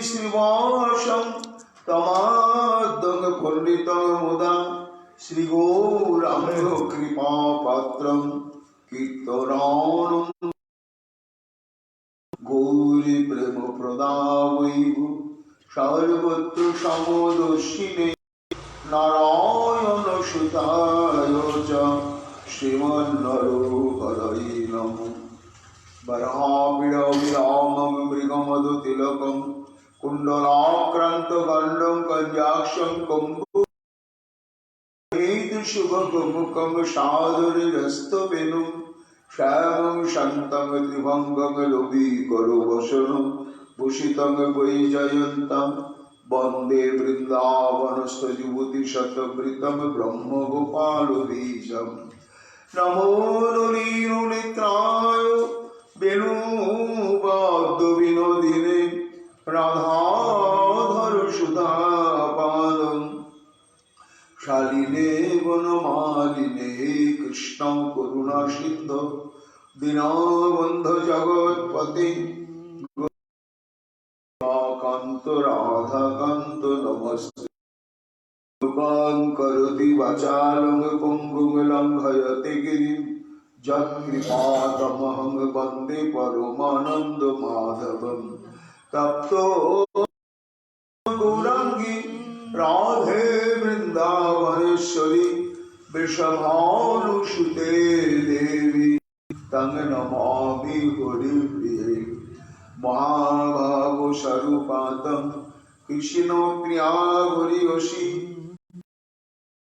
श्रीवासं तमाद्दं पंडितं मुदा श्रीगौरांग कृपापात्रं कीर्तनानं गौरी प्रेम प्रदावैः सर्वत्र समदर्शिने नारायण सुताय च श्रीमन्नरहरये नमः। वराहविरामं मृगमधुतिलकं कुण्डलाक्रान्तगण्डं कञ्जाक्षं कम्बुकं सादरस्तवेनुं श्यामं शान्तं त्रिभङ्गं लोभीकरवसनं भूषितं वैजयन्तं वन्दे वृन्दावनस्थयुवतिशतवृतं ब्रह्मगोपालबीजम्। नमो नीरुनेत्राय वेणुवाद्यविनोदिने राधाधर सुधापादं शालिने वनमालिने कृष्णं करुणासिन्धो दीनबन्धो जगत्पते कान्त राधाकान्त नमस्ते। कृपां करोति वाचालं पङ्गुं लङ्घयते गिरिं यत्कृपातमहं वन्दे परमानन्दमाधवं। तप्तो गौराङ्गी राधे वृन्दावनेश्वरी वृषभानुसुते देवी तं नमामि हरिप्रिये। महाभागस्वरूपातं कृष्णप्रिया हरियसी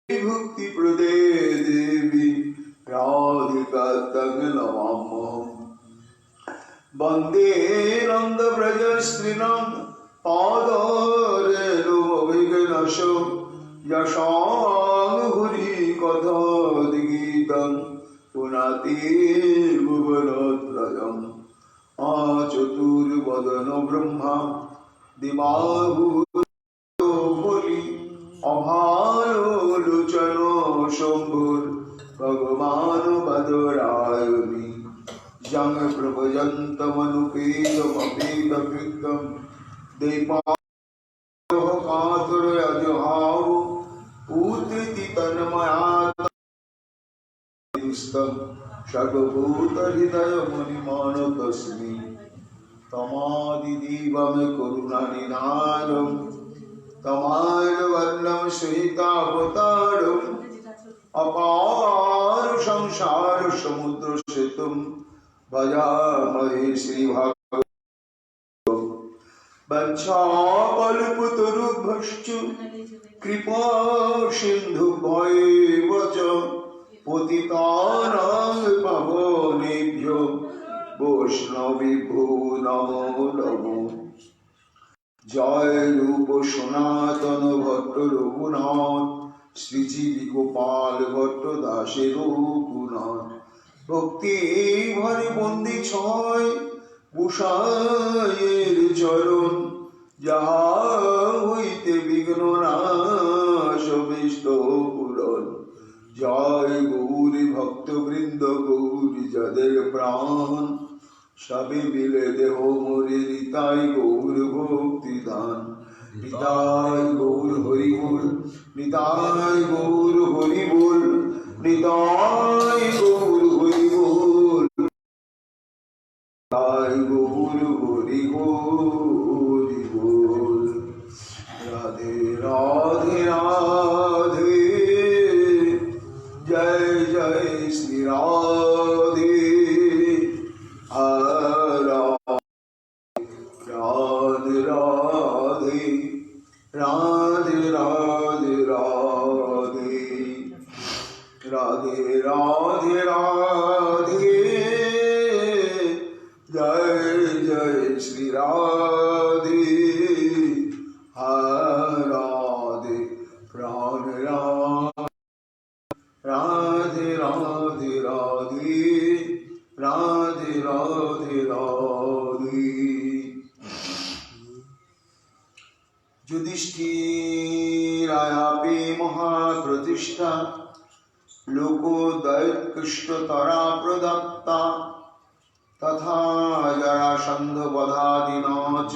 भक्तिप्रदे देवी राधिका तं नमाम्यहम्। वन्दे नन्दव्रजस्त्रीणां पादरेणुमभिघ्नशो यशां हरिकथादिगीतं पुनाति भुवनत्रयम्। चतुर्वदनो ब्रह्मा दिवाहुरो बलि अभालोचनो शम्भुर् भगवान् बदरायणि यं प्रभजन्तमनुपेदमपेदकृतं देवाः कातुरयजहाव पूत्रिति तन्मयात् सर्वभूतहृदयमुनिमानतस्मै तमादिदेवं करुणानिधानं तमालवर्णं श्वेतावतारम् अपार संसार समुद्र सेतुं भजामहे श्रीभागवतं। वंशाकल्पतरुभ्यश्च कृपा सिन्धुभ्यैव च पतितानां पावनेभ्यो वैष्णवेभ्यो नमो नमो। जय रूप सनातन भट्ट रघुनाथ श्रीजीवी गोपाल भट्ट दासेर गुणान भक्ति भरे बंदी छय गोसाइयेर चरण যাহা হইতে বিঘ্ন নাশ বিষ্ট পুরন। জয় গৌরী ভক্তবৃন্দ গৌরী যাদের প্রাণ সবে মিলে দেহ মোরে নিতাই গৌর ভক্তি দান। নিতাই গৌর হরি বল, নিতাই গৌর হরি বল, নিতাই গৌর হরি বল, নিতাই গৌর হরি হরি বল। রাধে রাধে রাধে জয় জয় শ্রী রাধে। রাধে রাধে রাধে রাধে রাধে রাধে রাধে রাধে জয় জয় শ্রী রাধে। রাধে প্রাণ রাধে রাধে রাধে রাধে রাধে রাধে। युधिष्ठिरायापि महाप्रतिष्ठा लोकोदयत्कृष्टतरा प्रदत्ता तथा जरासन्धवधादिना च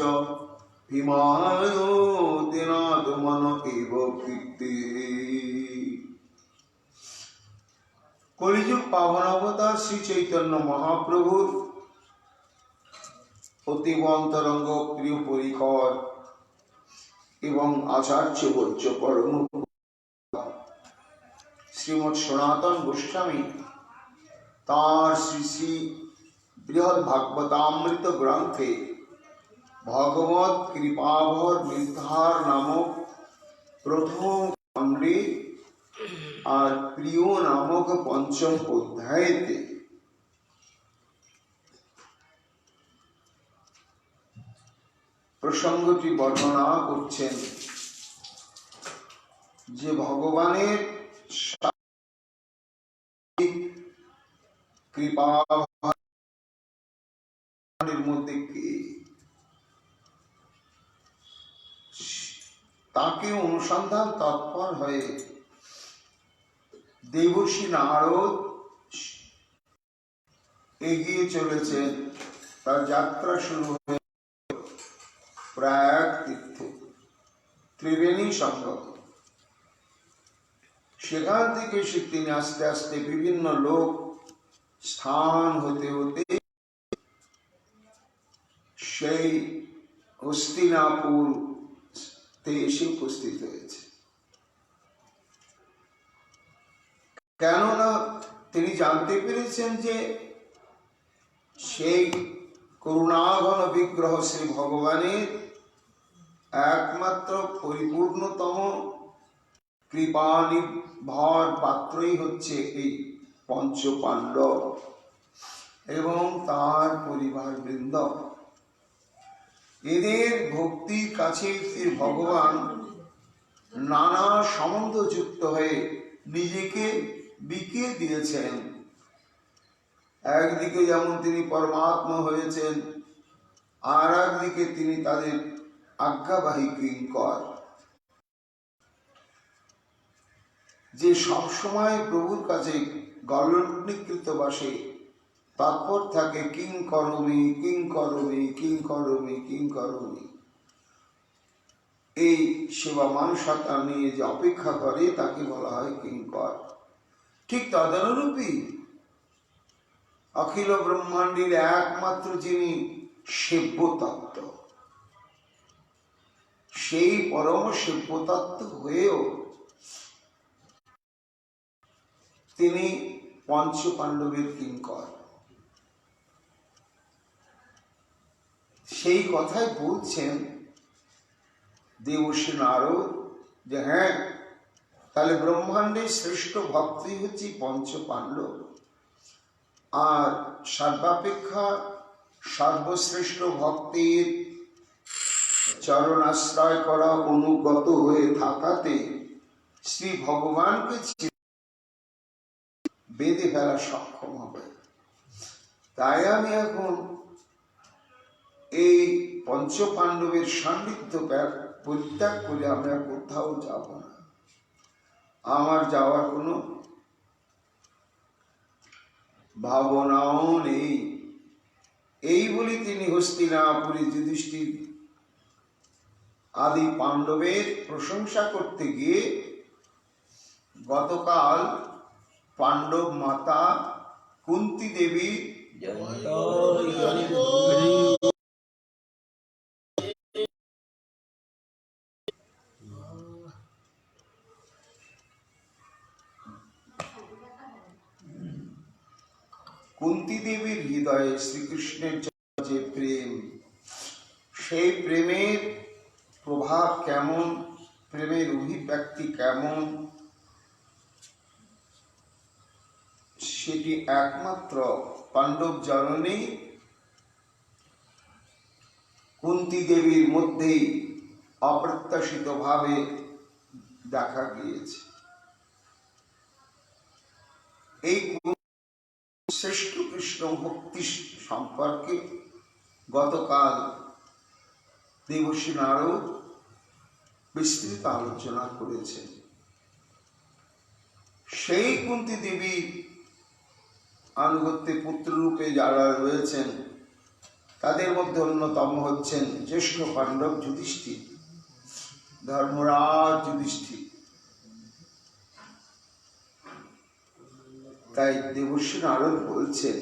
হিমায়তি নাতমন এব কীর্তি। কলিযুগ পাবন অবতার শ্রী চৈতন্য মহাপ্রভুর অতীব অন্তরঙ্গ প্রিয় পরিকর এবং আচার্য বর্য পরম শ্রীমৎ সনাতন গোস্বামী তার শ্রী শ্রী বৃহৎ ভাগবতামৃত গ্রন্থে ভগবত কৃপাভর নির্ধার নামক প্রথম খণ্ডে আর প্রিয় নামক পঞ্চম অধ্যায়েতে প্রসঙ্গটি বর্ণনা করছেন যে ভগবানের কৃপার মধ্যে কে তাকে অনুসন্ধান তৎপর হয়ে দেবর্ষি নারদ এগিয়ে চলেছেন। তার যাত্রা শুরু হয়ে প্রয়াগ তীর্থ ত্রিবেণী সঙ্গম। সেখান থেকে তিনি আস্তে আস্তে বিভিন্ন লোক স্থান হতে হতে সেই হস্তিনাপুর এসে উপস্থিত হয়েছে। কেননা তিনি জানতে পেরেছেন যে সেই করুণাঘন বিগ্রহ শ্রী ভগবানের একমাত্র পরিপূর্ণতম কৃপানির্ভর পাত্রই হচ্ছে এই পঞ্চ পাণ্ডব এবং তার পরিবার বৃন্দ। এদের ভক্তির কাছে শ্রী ভগবান নানা সম্বন্ধ যুক্ত হয়ে নিজেকে বিকিয়ে দিয়েছেন। একদিকে যেমন তিনি পরমাত্মা হয়েছেন, আর একদিকে তিনি তাদের আজ্ঞাবাহী কিঙ্কর, যে সবসময় প্রভুর কাছে গলনিকৃত বাসে তৎপর থাকে কিং করমি কিং করমি কিং করমি কিং করমি। এই সেবা মানসতা নিয়ে যে অপেক্ষা করে তাকে বলা হয় কিঙ্কর। ঠিক তদনুরূপী অখিল ব্রহ্মাণ্ডের একমাত্র যিনি সেব্য তত্ত্ব, সেই পরম সেব্য তত্ত্ব হয়েও তিনি পঞ্চ পাণ্ডবের কিঙ্কর। সেই কথাই বলছেন দেবর্ষি নারদ যে হ্যাঁ, তাহলে ব্রহ্মাণ্ডের শ্রেষ্ঠ ভক্তই হচ্ছে পঞ্চ পাণ্ডব, আর সর্বাপেক্ষা সর্বশ্রেষ্ঠ ভক্তের চরণাশ্রয় করা অনুগত হয়ে থাকাতে শ্রী ভগবানকে বেঁধে ফেলা সক্ষম হবে। তাই আমি এখন এই পঞ্চ পাণ্ডবের সান্নিধ্য পরিত্যাগ করে আমরা কোথাও যাব না, আমার যাওয়ার কোনো ভাবনাও নেই। এই বলে তিনি হস্তিনাপুরে যুধিষ্ঠির আদি পাণ্ডবের প্রশংসা করতে গিয়ে গতকাল পাণ্ডব মাতা কুন্তি দেবী কুন্তি দেবীর হৃদয়ে শ্রীকৃষ্ণের যে প্রেম, সেই প্রেমের প্রভাব কেমন, প্রেমের অভিব্যক্তি কেমন, সেটি একমাত্র পাণ্ডব জননী কুন্তি দেবীর মধ্যেই অপ্রত্যাশিত ভাবে দেখা গিয়েছে। এই শ্রেষ্ঠ কৃষ্ণ ভক্তি সম্পর্কে গতকাল দেবর্ষি নারদ বিস্তৃত আলোচনা করেছেন। সেই কুন্তি দেবী আনুগত্যে পুত্ররূপে যারা রয়েছেন তাদের মধ্যে অন্যতম হচ্ছেন জ্যেষ্ঠ পাণ্ডব যুধিষ্ঠির, ধর্মরাজ যুধিষ্ঠির। তাই দেবর্ষি নারদ বলছেন,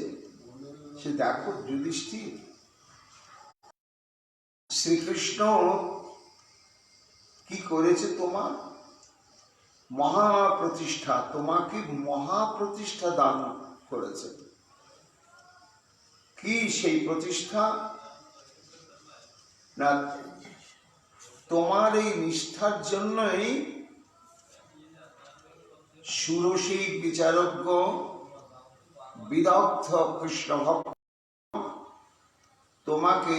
সে দেখো যুধিষ্ঠির, শ্রীকৃষ্ণ কি করেছে তোমার মহাপ্রতিষ্ঠা, তোমাকে মহাপ্রতিষ্ঠা দান করেছে। কি সেই প্রতিষ্ঠা? না, তোমার এই নিষ্ঠার জন্যই সুরসিক বিচারজ্ঞ বিদগ্ধ কৃষ্ণ ভক্ত তোমাকে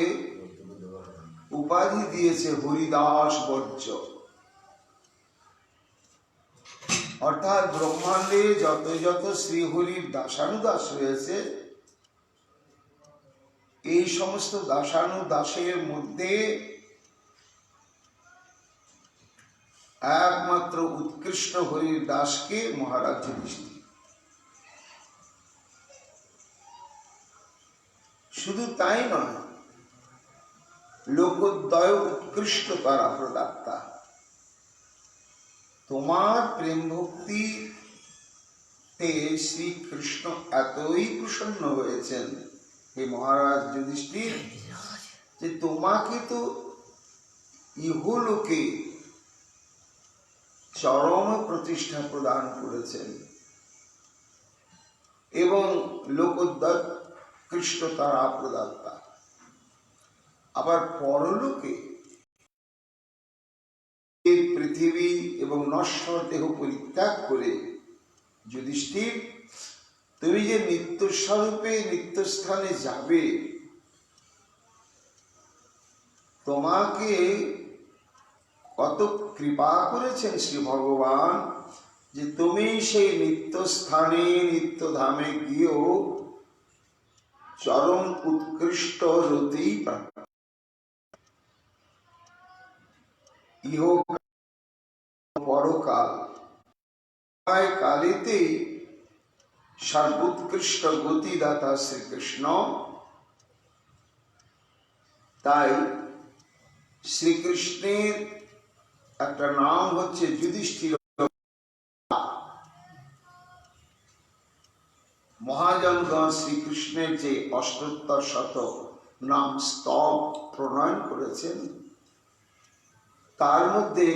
উপাধি দিয়েছে হরিদাস বর্জ্য। অর্থাৎ ব্রহ্মাণ্ডে যত যত শ্রীহরির দাসানুদাস রয়েছে, এই সমস্ত দাসানুদাসের মধ্যে একমাত্র উৎকৃষ্ট হরির দাসকে মহারাজ যুধিষ্ঠির। শুধু তাই নয়, লোকোদ্বয় উৎকৃষ্ট তারা প্রদাত্তা। তোমার প্রেম ভক্তিতে শ্রীকৃষ্ণ এতই প্রসন্ন হয়েছেন হে মহারাজ যুধিষ্ঠির, যে তোমাকে তো ইহলোকে চরম প্রতিষ্ঠা প্রদান করেছেন এবং লোকোদ্বয় কৃষ্ণ তারা প্রদাত্তা। আবার পরলোকে পৃথিবী এবং নশ্বর দেহ পরিত্যাগ করে যুধিষ্ঠির তুমি যে নিত্য স্বরূপে নিত্য স্থানে যাবে, তোমাকে কত কৃপা করেছেন শ্রী ভগবান যে তুমি সেই নিত্য স্থানে নিত্য ধামে গিয়েও চরম উৎকৃষ্ট রতেই প্রাপ্ত। ইহকাল পরকাল কালেতেই সর্বোৎকৃষ্ট গতিদাতা শ্রীকৃষ্ণ। তাই শ্রীকৃষ্ণের একটা নাম হচ্ছে যুধিষ্ঠির। মহাজনগণ শ্রীকৃষ্ণের যে অষ্টোত্তর শত নাম স্তব প্রণয়ন করেছেন, তার মধ্যে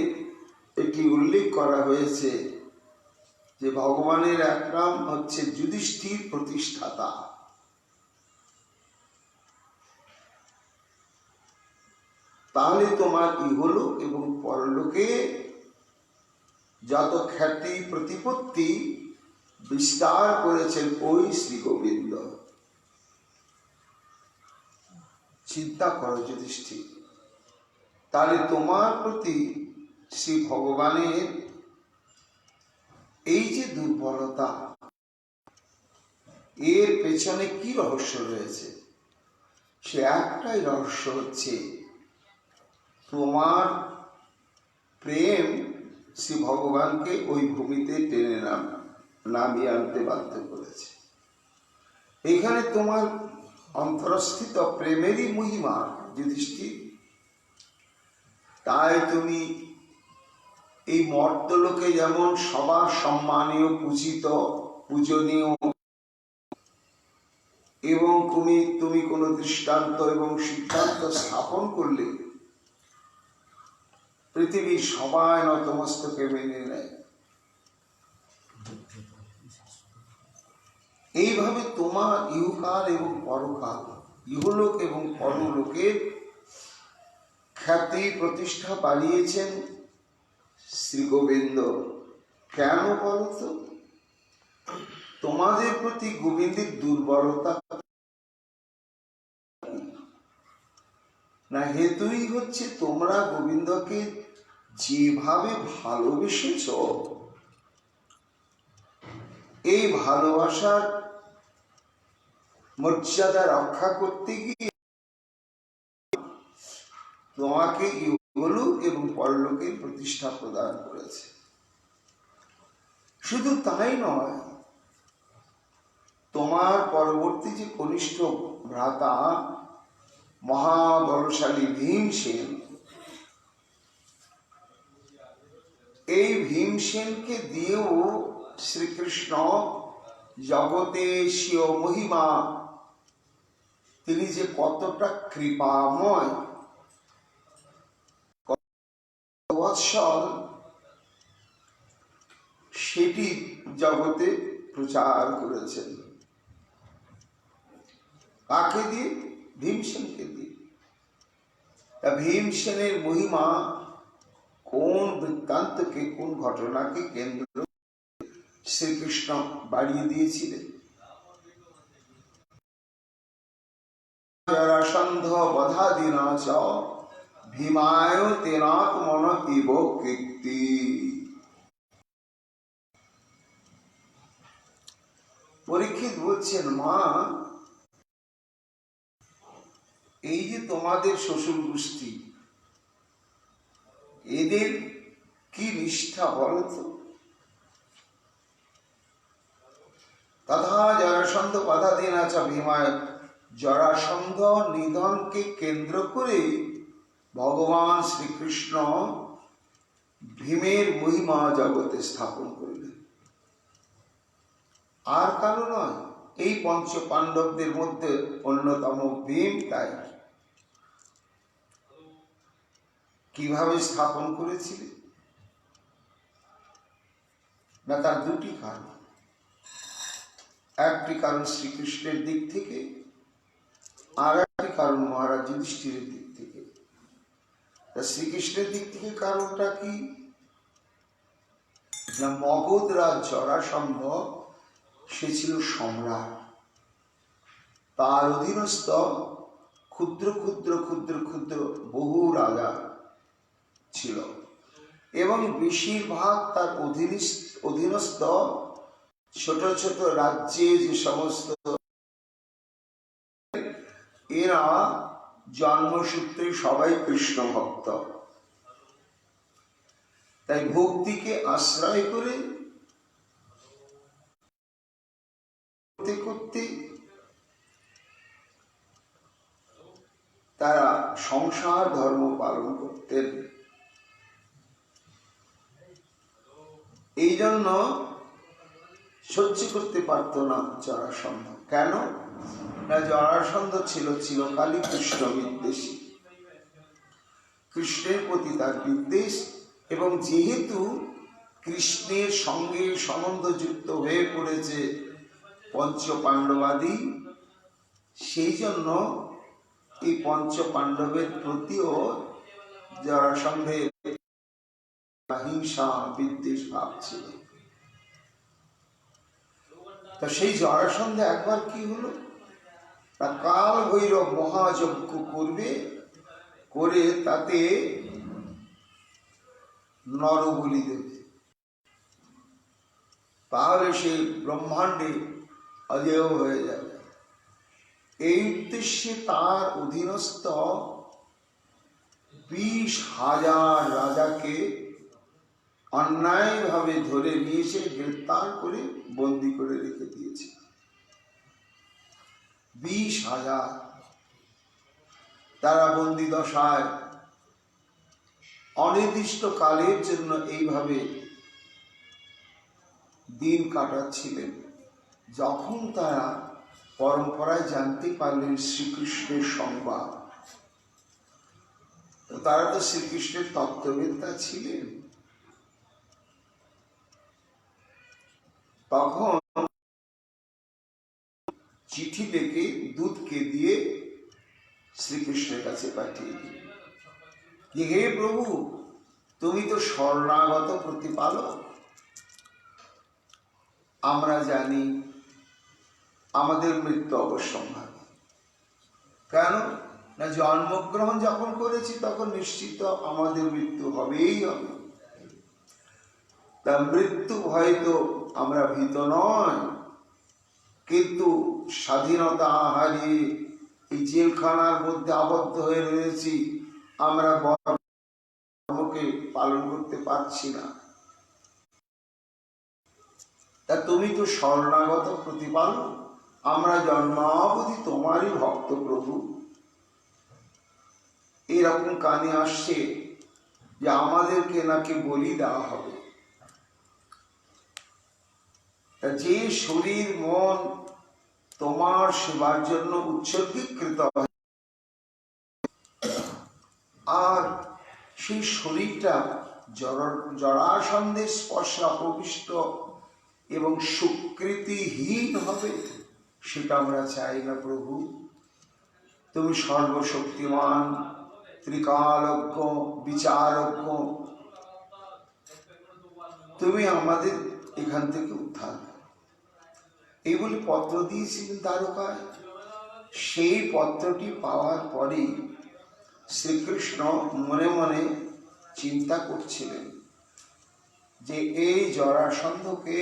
এটি উল্লেখ করা হয়েছে যে ভগবানের এক নাম হচ্ছে যুধিষ্ঠির প্রতিষ্ঠাতা। তাহলে তোমার ইহলোক এবং পরলোকে যত খ্যাতি প্রতিপত্তি বিস্তার করেছেন ওই শ্রী গোবিন্দ। চিন্তা করো যুধিষ্ঠির, তাহলে তোমার প্রতি শ্রী ভগবানের এই যে দুর্বলতা, এর পেছনে কি রহস্য রয়েছে? সে একটাই রহস্য হচ্ছে তোমার প্রেম শ্রী ভগবানকে ওই ভূমিতে টেনে নামিয়ে আনতে বাধ্য করেছে। এখানে তোমার অন্তরস্থিত প্রেমেরই মহিমা যুধিষ্ঠির। তাই তুমি এই মর্তলোকে যেমন সবার সম্মানীয়, পূজিত, পূজনীয় এবং তুমি কোনো দৃষ্টান্ত এবং সিদ্ধান্ত স্থাপন করলে পৃথিবীর সবাই নতমস্তকে মেনে নেয়, এইভাবে তোমার ইহকাল এবং পরকাল, ইহলোক এবং পরলোকের খ্যাতি প্রতিষ্ঠা বাড়িয়েছেন শ্রী গোবিন্দ। কেন বলতো? তোমাদের প্রতি গোবিন্দের দুর্বলতা না, হেতুই হচ্ছে তোমরা গোবিন্দকে যেভাবে ভালোবেসেছ, এই ভালোবাসার মর্যাদা রক্ষা করতে গিয়ে তোমাকে ইহলোক এবং পরলোকের প্রতিষ্ঠা প্রদান করেছে। শুধু তাই নয়, তোমার পরবর্তী যে কনিষ্ঠ ভ্রাতা মহাবলশালী ভীমসেন, এই ভীমসেনকে দিয়েও শ্রীকৃষ্ণ জগতেশীয় মহিমা, তিনি যে কতটা কৃপাময়, বৎসল, সেটি জগতে প্রচার করেছেন। কাকে দিয়ে? ভীমসেনকে দিয়ে। ভীমসেনের মহিমা কোন বৃত্তান্তকে, কোন ঘটনাকে কেন্দ্র শ্রীকৃষ্ণ বাড়িয়ে দিয়েছিলেন? জরাসন্ধ বধাদিনা চ ভীমায় তেনাত্মন ইব কীর্তি। পরীক্ষিত বলছেন, মা, এই যে তোমাদের শ্বশুর গোষ্ঠী, এদের কি নিষ্ঠা বলতো? তথা জরাসন্ধ বাধাদিন আছা ভীমায়, জরাসন্ধ নিধনকে কেন্দ্র করে ভগবান শ্রীকৃষ্ণ ভীমের মহিমা জগতে স্থাপন করলেন। আর কারো নয়, এই পঞ্চ পাণ্ডবদের মধ্যে অন্যতম ভীম। তাই কিভাবে স্থাপন করেছিলেন? না, তার দুটি কারণ। একটি কারণ শ্রীকৃষ্ণের দিক থেকে, আর একটি কারণ মহারাজ যুধিষ্ঠিরের দিক থেকে। শ্রীকৃষ্ণের দিক থেকে কারণটা কি? না, মগধ রাজ জরাসন্ধ, সে ছিল সম্রাট। তার অধীনস্থ ক্ষুদ্র ক্ষুদ্র ক্ষুদ্র ক্ষুদ্র বহু রাজা ছিল, এবং বেশিরভাগ তার অধীনস্থ ছোট ছোট রাজ্যে যে সমস্ত, এরা জন্মসূত্রে সবাই কৃষ্ণ ভক্ত। তাই ভক্তিকে আশ্রয় করে করতে করতে তারা সংসার ধর্ম পালন করতেন। এই জন্য সহ্য করতে পারত না জরাসন্ধ। কেন? না, জরাসন্ধ ছিল চিরকালই কৃষ্ণ বিদ্বেষী, কৃষ্ণের প্রতি তার বিদ্বেষ। এবং যেহেতু কৃষ্ণের সঙ্গে সম্বন্ধযুক্ত হয়ে পড়েছে পঞ্চ পাণ্ডবাদী, সেই জন্য এই পঞ্চ পাণ্ডবের প্রতিও জরাসন্ধের হিংসা বিদ্বেষ ভাব ছিল। তা সেই জরাসন্ধে একবার কি হলো, তা কাল ভৈরব মহাযজ্ঞ করবে, করে তাতে নরবলি দেবে, তাহলে সেই ব্রহ্মাণ্ডে অজেয় হয়ে যাবে। এই উদ্দেশ্যে তার অধীনস্থ 20,000 রাজাকে অন্যায়ভাবে ধরে নিয়ে এসে গ্রেফতার করে বন্দী করে রেখে দিয়েছে। 20,000 তারা বন্দী দশায় অনির্দিষ্ট কালের জন্য এইভাবে দিন কাটাচ্ছিলেন। যখন তারা পরম্পরায় জানতে পারলেন শ্রীকৃষ্ণের সংবাদ, তো তারা তো শ্রীকৃষ্ণের তত্ত্ববেত্তা ছিলেন, তখন চিঠি লিখে দূতকে দিয়ে শ্রীকৃষ্ণের কাছে পাঠিয়ে দিলেন, হে প্রভু, তুমি তো শরণাগত প্রতিপালক, আমরা জানি আমাদের মৃত্যু অবশ্যম্ভাবী। কেন না, জন্মগ্রহণ যখন করেছি তখন নিশ্চিত আমাদের মৃত্যু হবেই হবে। তা মৃত্যু হয়তো আমরা ভীত নয়, কিন্তু স্বাধীনতা হারিয়ে এই জেলখানার মধ্যে আবদ্ধ হয়ে রয়েছি, আমরা ধর্মকে পালন করতে পারছি না। তা তুমি তো শরণাগত প্রতিপালক, আমরা জন্মাবধি তোমারই ভক্ত প্রভু, এরকম কানে আসছে যে আমাদেরকে নাকি বলি দেওয়া হবে। যে শরীর মন তোমার সেবার জন্য উৎসর্গীকৃত হয়, আর সেই শরীরটা জরাসন্ধের স্পর্শে অপবিষ্ট এবং স্বীকৃতিহীন হবে, সেটা আমরা চাই না প্রভু। তুমি সর্বশক্তিমান, ত্রিকালজ্ঞ, বিচারজ্ঞ, তুমি আমাদের এখান থেকে উদ্ধার। এই বলে পত্র দিয়েছিলেন দ্বারকায়। সেই পত্রটি পাওয়ার পরেই শ্রীকৃষ্ণ মনে মনে চিন্তা করছিলেন যে এই জরাসন্ধকে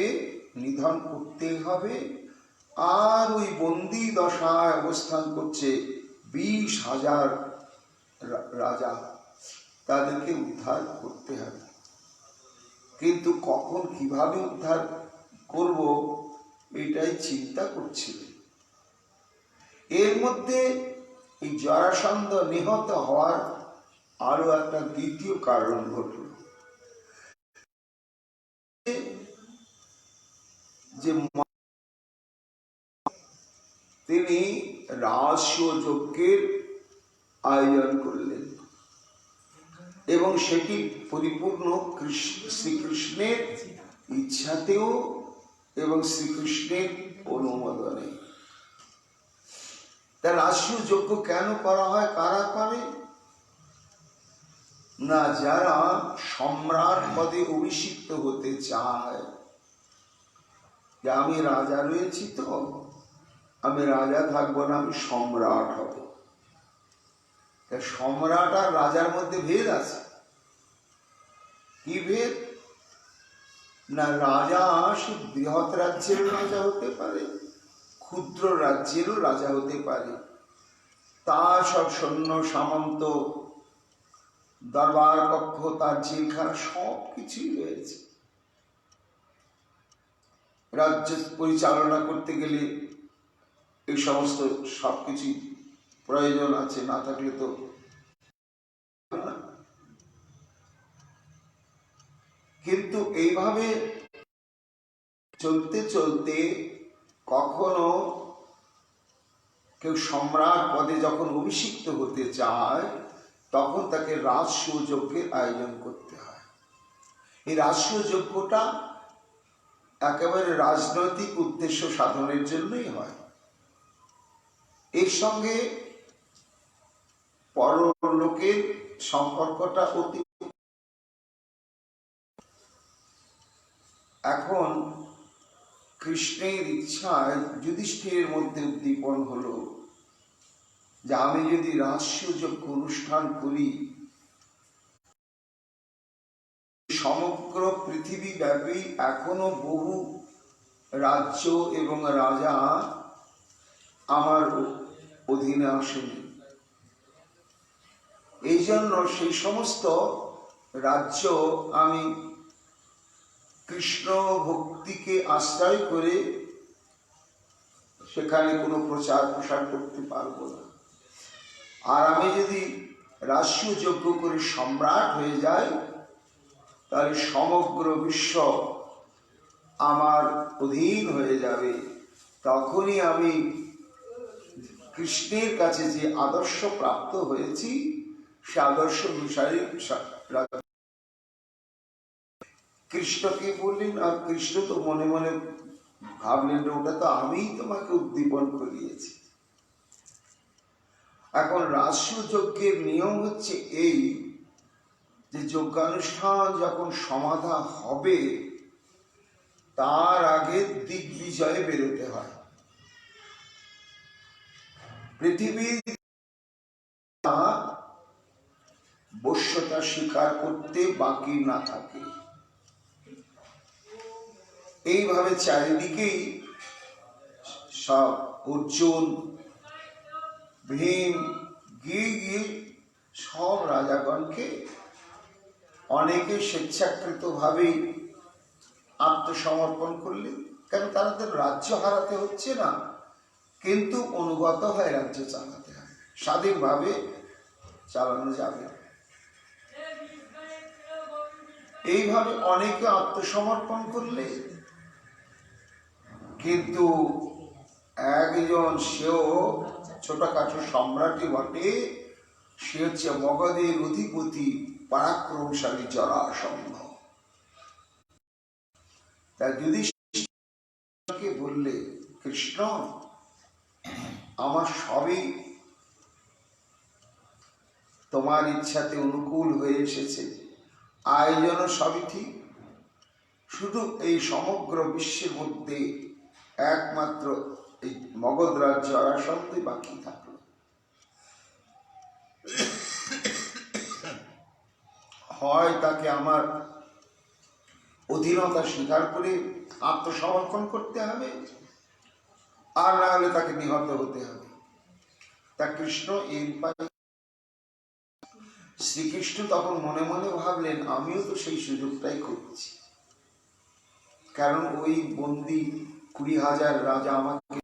নিধন করতেই হবে, আর ওই বন্দি দশায় অবস্থান করছে 20,000 রাজা, তাদেরকে উদ্ধার করতে হবে। কিন্তু কখন কিভাবে উদ্ধার করব এটাই চিন্তা করছিলেন। এর মধ্যে এই জরাসন্ধ নিহত হওয়ার আরো একটা দ্বিতীয় কারণ ঘটল, যে তিনি রাজসূয় আয়োজন করলেন এবং সেটি পরিপূর্ণ শ্রীকৃষ্ণের ইচ্ছাতেও এবং শ্রীকৃষ্ণের অনুমোদনে। তার রাজসূয় যজ্ঞ কেন করা হয়? কারা করে না? যারা সম্রাট পদে অভিষিক্ত হতে চায়, যে আমি রাজা রয়েছি, তো আমি রাজা থাকবো না, আমি সম্রাট হব। সম্রাট আর রাজার মধ্যে ভেদ আছে। কি ভেদ? না, রাজা সে বৃহৎ রাজ্যেরও রাজা হতে পারে, ক্ষুদ্র রাজ্যেরও রাজা হতে পারে। তার সব সৈন্য সামন্ত, দরবার কক্ষ, তার জেলখানা সব কিছুই রয়েছে। রাজ্য পরিচালনা করতে গেলে এই সমস্ত সবকিছু প্রয়োজন আছে, না থাকলে তো না। কিন্তু এইভাবে চলতে চলতে কখনো কেউ সম্রাট পদে যখন অভিষিক্ত হতে চায়, তখন তাকে রাজসূয় যজ্ঞের আয়োজন করতে হয়। এই রাজসূয় যজ্ঞটা একেবারে রাজনৈতিক উদ্দেশ্য সাধনের জন্যই হয়। এর সঙ্গে পরলোকের সম্পর্কটা অতি। এখন কৃষ্ণের ইচ্ছায় যুধিষ্ঠিরের মধ্যে উদ্দীপন হলো যে আমি যদি রাজসূয় যজ্ঞ অনুষ্ঠান করি, সমগ্র পৃথিবী ব্যাপী এখনো বহু রাজ্য এবং রাজা আমার অধীনে আসেনি। এই জন্য সেই সমস্ত রাজ্য আমি কৃষ্ণ ভক্তিকে আশ্রয় করে সেখানে কোনো প্রচার প্রসার করতে পারবো না। আর আমি যদি রাজসূয় যজ্ঞ করে সম্রাট হয়ে যাই, তাহলে সমগ্র বিশ্ব আমার অধীন হয়ে যাবে। তখনই আমি কৃষ্ণের কাছে যে আদর্শ প্রাপ্ত হয়েছি, সে আদর্শ অনুসারে কৃষ্ণকে বললেন। আর কৃষ্ণ তো মনে মনে ভাবলেন, ওটা তো আমিই তোমাকে উদ্দীপন করিয়েছি। এখন রাজসূয় যজ্ঞের নিয়ম হচ্ছে এই, যে যজ্ঞানুষ্ঠান যখন সমাধা হবে, তার আগে দিগ্বিজয়ে বেরোতে হয়। পৃথিবীর বশ্যতা স্বীকার করতে বাকি না থাকে। এইভাবে চারিদিকেই সব অর্জুন, ভীম গিয়ে গিয়ে সব রাজাগণকে অনেকে স্বেচ্ছাকৃতভাবেই আত্মসমর্পণ করলেন। কেন? তাদের রাজ্য হারাতে হচ্ছে না, কিন্তু অনুগত হয় রাজ্য চালাতে হয়। স্বাধীনভাবে চালানো যাবে। এইভাবে অনেকে আত্মসমর্পণ করলে, কিন্তু একজন সেও ছোটখাটো সম্রাটই বটে, সে হচ্ছে মগধের অধিপতি পরাক্রমশালী জরাসন্ধ। তাই যুধিষ্ঠিরকে বললে, কৃষ্ণ আমার সবই তোমার ইচ্ছাতে অনুকূল হয়ে এসেছে, আয়োজনও সবই ঠিক, শুধু এই সমগ্র বিশ্বের মধ্যে একমাত্র এই মগধ রাজ্য জরাসন্ধই বাকি থাকলো। হয় তাকে আমার অধীনতা স্বীকার করে আত্মসমর্পণ করতে হবে, আর না হলে তাকে নিহত হতে হবে। তা কৃষ্ণ এই উপায়। শ্রীকৃষ্ণ তখন মনে মনে ভাবলেন, আমিও তো সেই সুযোগটাই করছি, কারণ ওই বন্দি 20,000 রাজা আমাকে,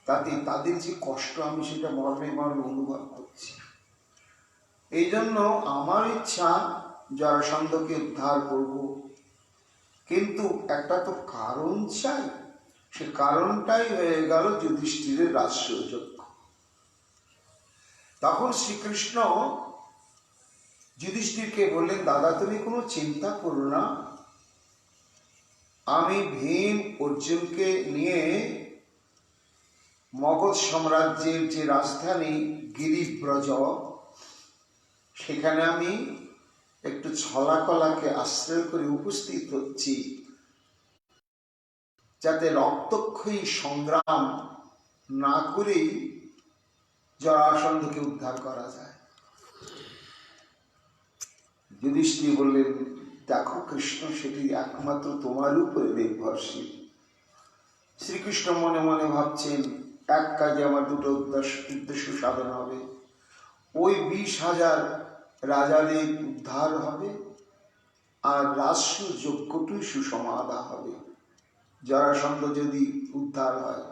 তাতে তাদের যে কষ্ট আমি সেটা মর্মে মর্মে অনুভব করছি। এই জন্য আমার ইচ্ছা জরাসন্ধকে উদ্ধার করব, কিন্তু একটা তো কারণ চাই, সে কারণটাই হয়ে গেল যুধিষ্ঠিরের রাজসূয় যজ্ঞ। তখন শ্রীকৃষ্ণ যুধিষ্ঠিরকে বললেন, দাদা তুমি কোনো চিন্তা করো না, আমি ভীম অর্জুনকে নিয়ে মগধ সাম্রাজ্যের যে রাজধানী গিরিব্রজ, সেখানে আমি একটু ছলাকলাকে আশ্রয় করে উপস্থিত হচ্ছি, যাতে রক্তক্ষয়ী সংগ্রাম না করেই জরাসন্ধকে উদ্ধার করা যায়। যুধিষ্ঠির বললেন, দেখো কৃষ্ণ, সেটি একমাত্র তোমার উপরে নির্ভরশীল। শ্রীকৃষ্ণ মনে মনে ভাবছেন, এক কাজে আমার দুটো উদ্দেশ্য সাধন হবে, ওই 20,000 রাজাদের উদ্ধার হবে, আর রাজসূয় যজ্ঞটুই সুসমাধা হবে। জরাসন্ধ যদি উদ্ধার হয়,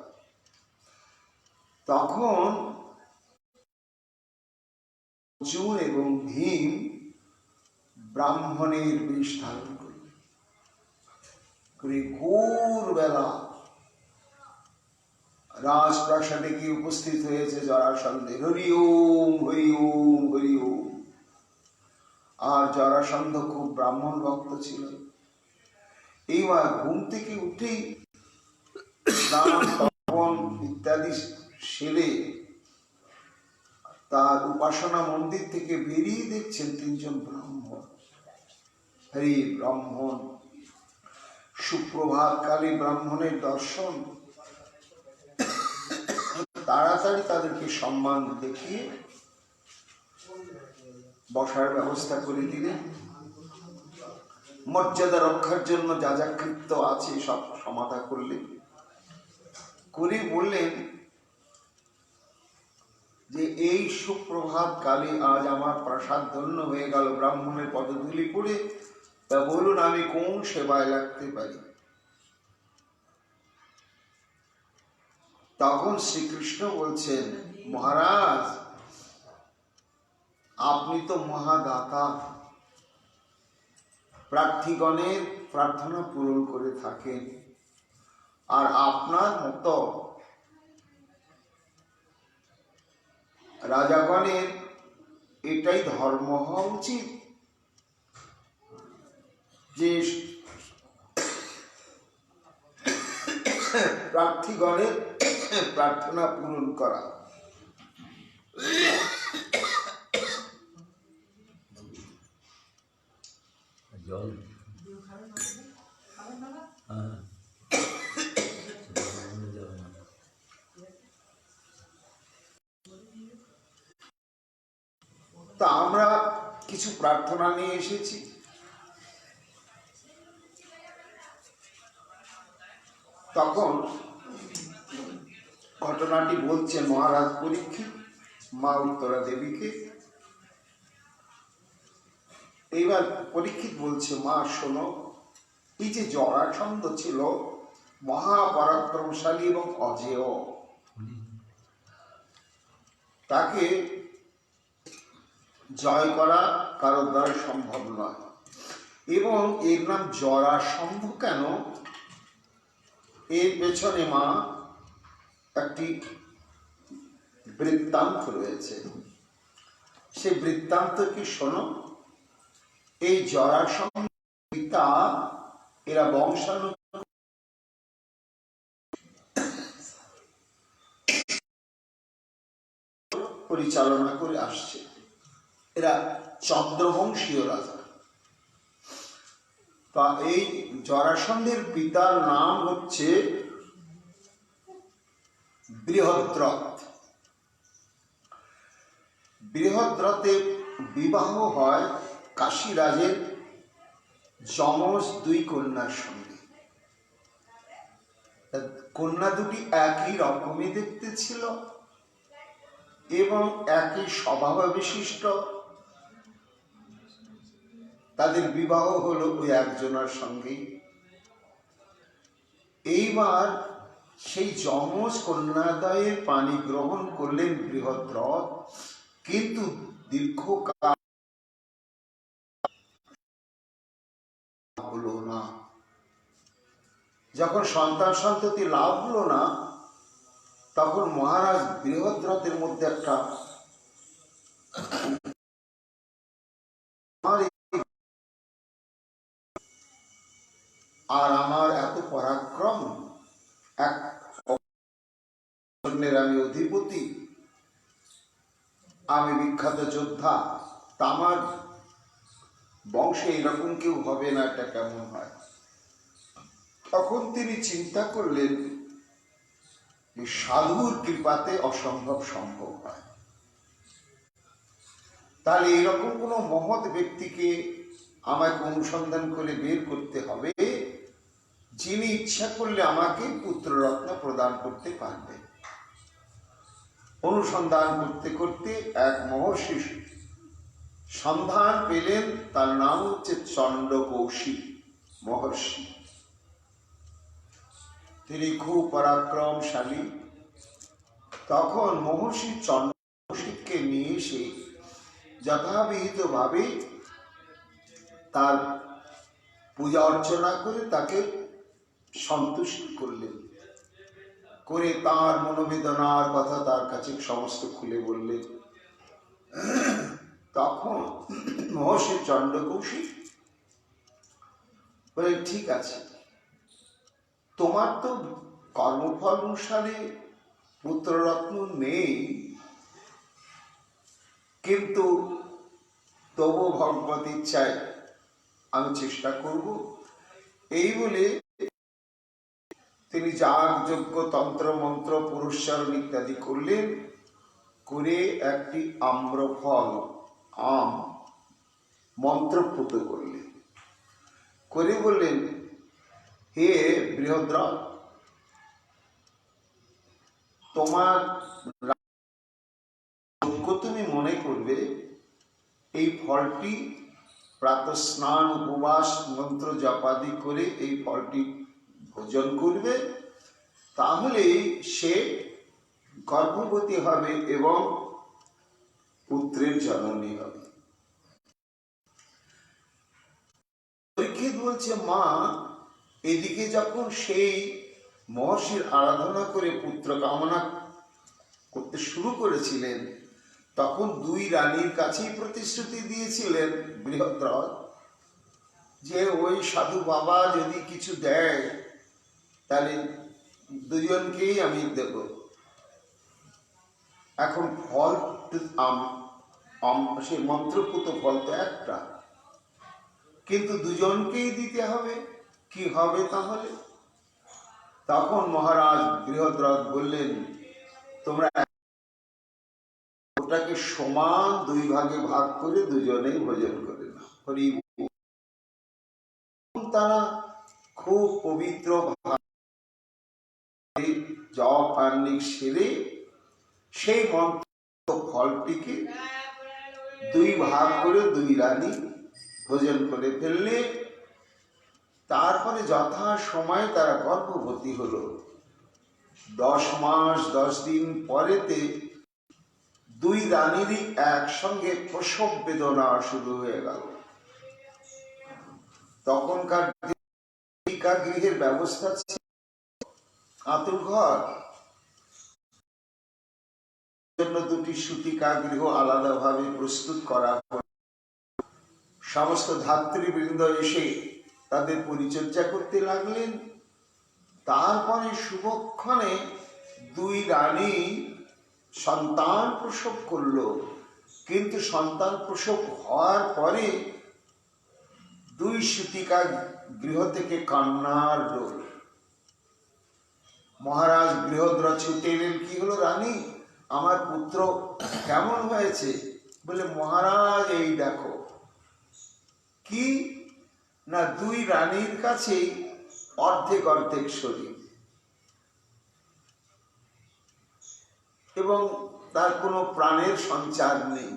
তখন অর্জুন এবং ভীম ব্রাহ্মণের বেশ ধারণ করবে, ঘোর বেলা রাজপ্রাসাদে গিয়ে উপস্থিত হয়েছে জরাসন্ধের। হরি ওম হরি ওম হরি ওম। আর জরাসন্ধ খুব ব্রাহ্মণ ভক্ত ছিল। এইবার ঘুম থেকে উঠেই স্নান তর্পণ ইত্যাদি সেরে তার উপাসনা মন্দির থেকে বেরিয়ে দেখছেন 3 জন ব্রাহ্মণ। হরি ব্রাহ্মণ, সুপ্রভাত কালী ব্রাহ্মণের দর্শন। তাড়াতাড়ি তাদেরকে সম্মান দেখিয়ে বসার ব্যবস্থা করে দিলেন। মর্যাদা রক্ষার জন্য যা যা কৃত্য আছে সব সমাধা করলেন, করে বললেন যে এই সুপ্রভাত কালে আজ আমার প্রাসাদ ধন্য হয়ে গেল ব্রাহ্মণের পদধূলি পড়ে, তা বলুন আমি কোন সেবায় লাগতে পারি। তখন শ্রীকৃষ্ণ বলছেন, মহারাজ আপনি তো মহাদাতা, প্রার্থীগণের প্রার্থনা পূরণ করে থাকেন, আর আপনার মতো রাজাগণের এটাই ধর্ম হওয়া উচিত যে প্রার্থীগণের প্রার্থনা পূরণ করা। তা আমরা কিছু প্রার্থনা নিয়ে এসেছি। তখন ঘটনাটি বলছে মহারাজ পরীক্ষিত মা উত্তরা দেবীকে। এইবার পরীক্ষিত বলছে, মা শোনো, এই যে জরাসন্ধ ছিল মহাপরাক্রমশালী এবং অজেয়, তাকে জয় করা কারোর দ্বারা সম্ভব নয়। এবং এর নাম জরাসন্ধ কেন, এর পেছনে মা একটি বৃত্তান্ত রয়েছে। সে বৃত্তান্ত কি শোনো। এই জরাসন্ধ পিতা এরা বংশাণু পরিচালনা করে আসছে। এরা চন্দ্রবংশীয় রাজা। তা এই জরাসন্ধের পিতার নাম হচ্ছে বৃহদ্রথ। বৃহদ্রথে বিবাহ হয় কাশীরাজের যমজ দুই কন্যার সঙ্গে। কন্যা দুটি একই রকমই দেখতে ছিল এবং একই স্বভাব বিশিষ্ট। তাদের বিবাহ হলো ওই একজনের সঙ্গেই। এইবার সেই যমজ কন্যাদ্বয়ের পানি গ্রহণ করলেন বৃহদ্রথ, কিন্তু দীর্ঘকাল হলো না। যখন সন্তান সন্ততি লাভ হলো না, তখন মহারাজ বৃহদ্রথের মধ্যে একটা আর আমার এত পরাক্রম, এক আমি অধিপতি, আমি বিখ্যাত যোদ্ধা, তা আমার বংশে এরকম কেউ হবে না, এটা কেমন হয়। তখন তিনি চিন্তা করলেন সাধুর কৃপাতে অসম্ভব সম্ভব হয়। তাহলে এরকম কোনো মহৎ ব্যক্তিকে আমাকে অনুসন্ধান করে বের করতে হবে, যিনি ইচ্ছা করলে আমাকে পুত্ররত্ন প্রদান করতে পারবে। অনুসন্ধান করতে করতে এক মহর্ষি সন্ধান পেলেন, তার নাম হচ্ছে চণ্ডকৌশিক মহর্ষি। তিনি খুব পরাক্রমশালী। তখন মহর্ষি চণ্ডকৌশিককে নিয়ে এসে যথাবিহিত ভাবে তার পূজা অর্চনা করে তাকে সন্তুষ্ট করলেন, করে তার মনোবেদনার কথা তার কাছে সমস্ত খুলে বললেন। তখন মহর্ষি চণ্ডকৌশিক বলে, ঠিক আছে, তোমার তো কর্মফল অনুসারে পুত্ররত্ন নেই, কিন্তু তবু ভগবত ইচ্ছায় আমি চেষ্টা করব। এই বলে তিনি যাগ যজ্ঞ তন্ত্র মন্ত্র পুরস্কারণ ইত্যাদি করলেন, করে একটি আম্রফল আম মন্ত্রপুত করলেন, করে বললেন, হে বৃহদ্রথ, তোমার যজ্ঞ তুমি মনে করবে, এই ফলটি প্রাতঃ স্নান উপবাস মন্ত্র জপাদি করে এই ফলটি ভোজন করবে, তাহলে সে গর্ভবতী হবে এবং পুত্রের জননী হবে। পরীক্ষিত বলছে, মা, এদিকে যখন সেই মহর্ষির আরাধনা করে পুত্র কামনা করতে শুরু করেছিলেন, তখন দুই রানীর কাছেই প্রতিশ্রুতি দিয়েছিলেন বৃহদ্রথ, যে ওই সাধু বাবা যদি কিছু দেয় তাহলে দুজনকেই আমি দেব। এখন ফল সেই মন্ত্রপুত ফল তো একটা, কিন্তু দুজনকেই দিতে হবে, কি হবে তাহলে? তখন মহারাজ বৃহদ্রথ বললেন, তোমরা ওটাকে সমান দুই ভাগে ভাগ করে দুজনেই ভোজন করে নাও। হরি বল। তারা খুব পবিত্র ভাবে জপ আহ্নিক সেরে সেই মন্ত্র ফলটিকে দুই ভাগ করে দুই রানী ভোজন করে ফেললে। তারপরে যথা সময় তারা গর্ভবতী হলো। 10 মাস 10 দিন পরেতে দুই রানীরই একসঙ্গে প্রসব বেদনা শুরু হয়ে গেল। তখনকার গৃহের ব্যবস্থা ছিল আতুর ঘর, জন্য দুটি সূতিকা গৃহ আলাদাভাবে প্রস্তুত করা হল। সমস্ত ধাত্রীবৃন্দ এসে তাদের পরিচর্যা করতে লাগলেন। তারপরে শুভক্ষণে দুই রানী সন্তান প্রসব করল। কিন্তু সন্তান প্রসব হওয়ার পরে দুই সূতিকা গৃহ থেকে কান্নার রোল। মহারাজ বৃহদ্র ছুটে এলেন, কি হলো রানী, আমার পুত্র কেমন হয়েছে? বলে, মহারাজ এই দেখো। কি না, দুই রানীর কাছে অর্ধেক অর্ধেক শরীর এবং তার কোনো প্রাণের সঞ্চার নেই।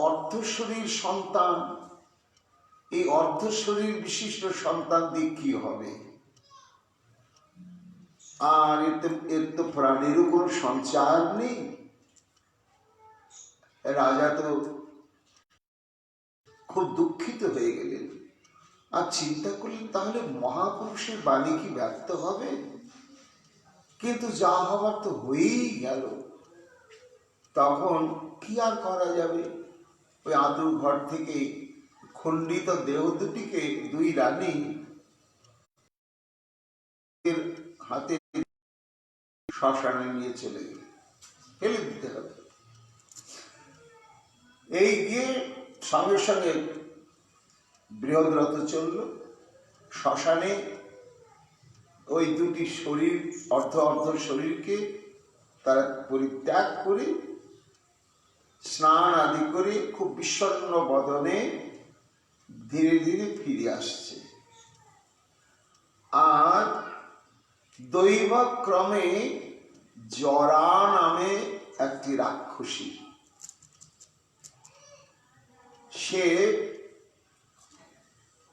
অর্ধ শরীর সন্তান, এই অর্ধ শরীর বিশিষ্ট সন্তান দিয়ে কি হবে? আর এর তো প্রাণেরও কোনো সঞ্চার নেই। রাজা তো খুব দুঃখিত হয়ে গেলেন আর চিন্তা করলেন, তাহলে মহাপুরুষের বাণী কি ব্যর্থ হবে? কিন্তু যা হবার তো হয়েই গেল। তখন কি আর করা যাবে? ওই আতুর ঘর থেকে খণ্ডিত দেহ দুটিকে দুই রানী হাতে শ্মশানে নিয়ে চলে গেল, ফেলে দিতে হবে। এই গিয়ে সঙ্গে সঙ্গে বৃহদ্রথ চলল। শ্মশানে ওই দুটি শরীর, অর্ধ অর্ধ শরীরকে তারা পরিত্যাগ করে স্নান আদি করে খুব বিষণ্ণ বদনে ধীরে ধীরে ফিরে আসছে। আর দৈবক্রমে জরা নামে একটি রাক্ষসী, সে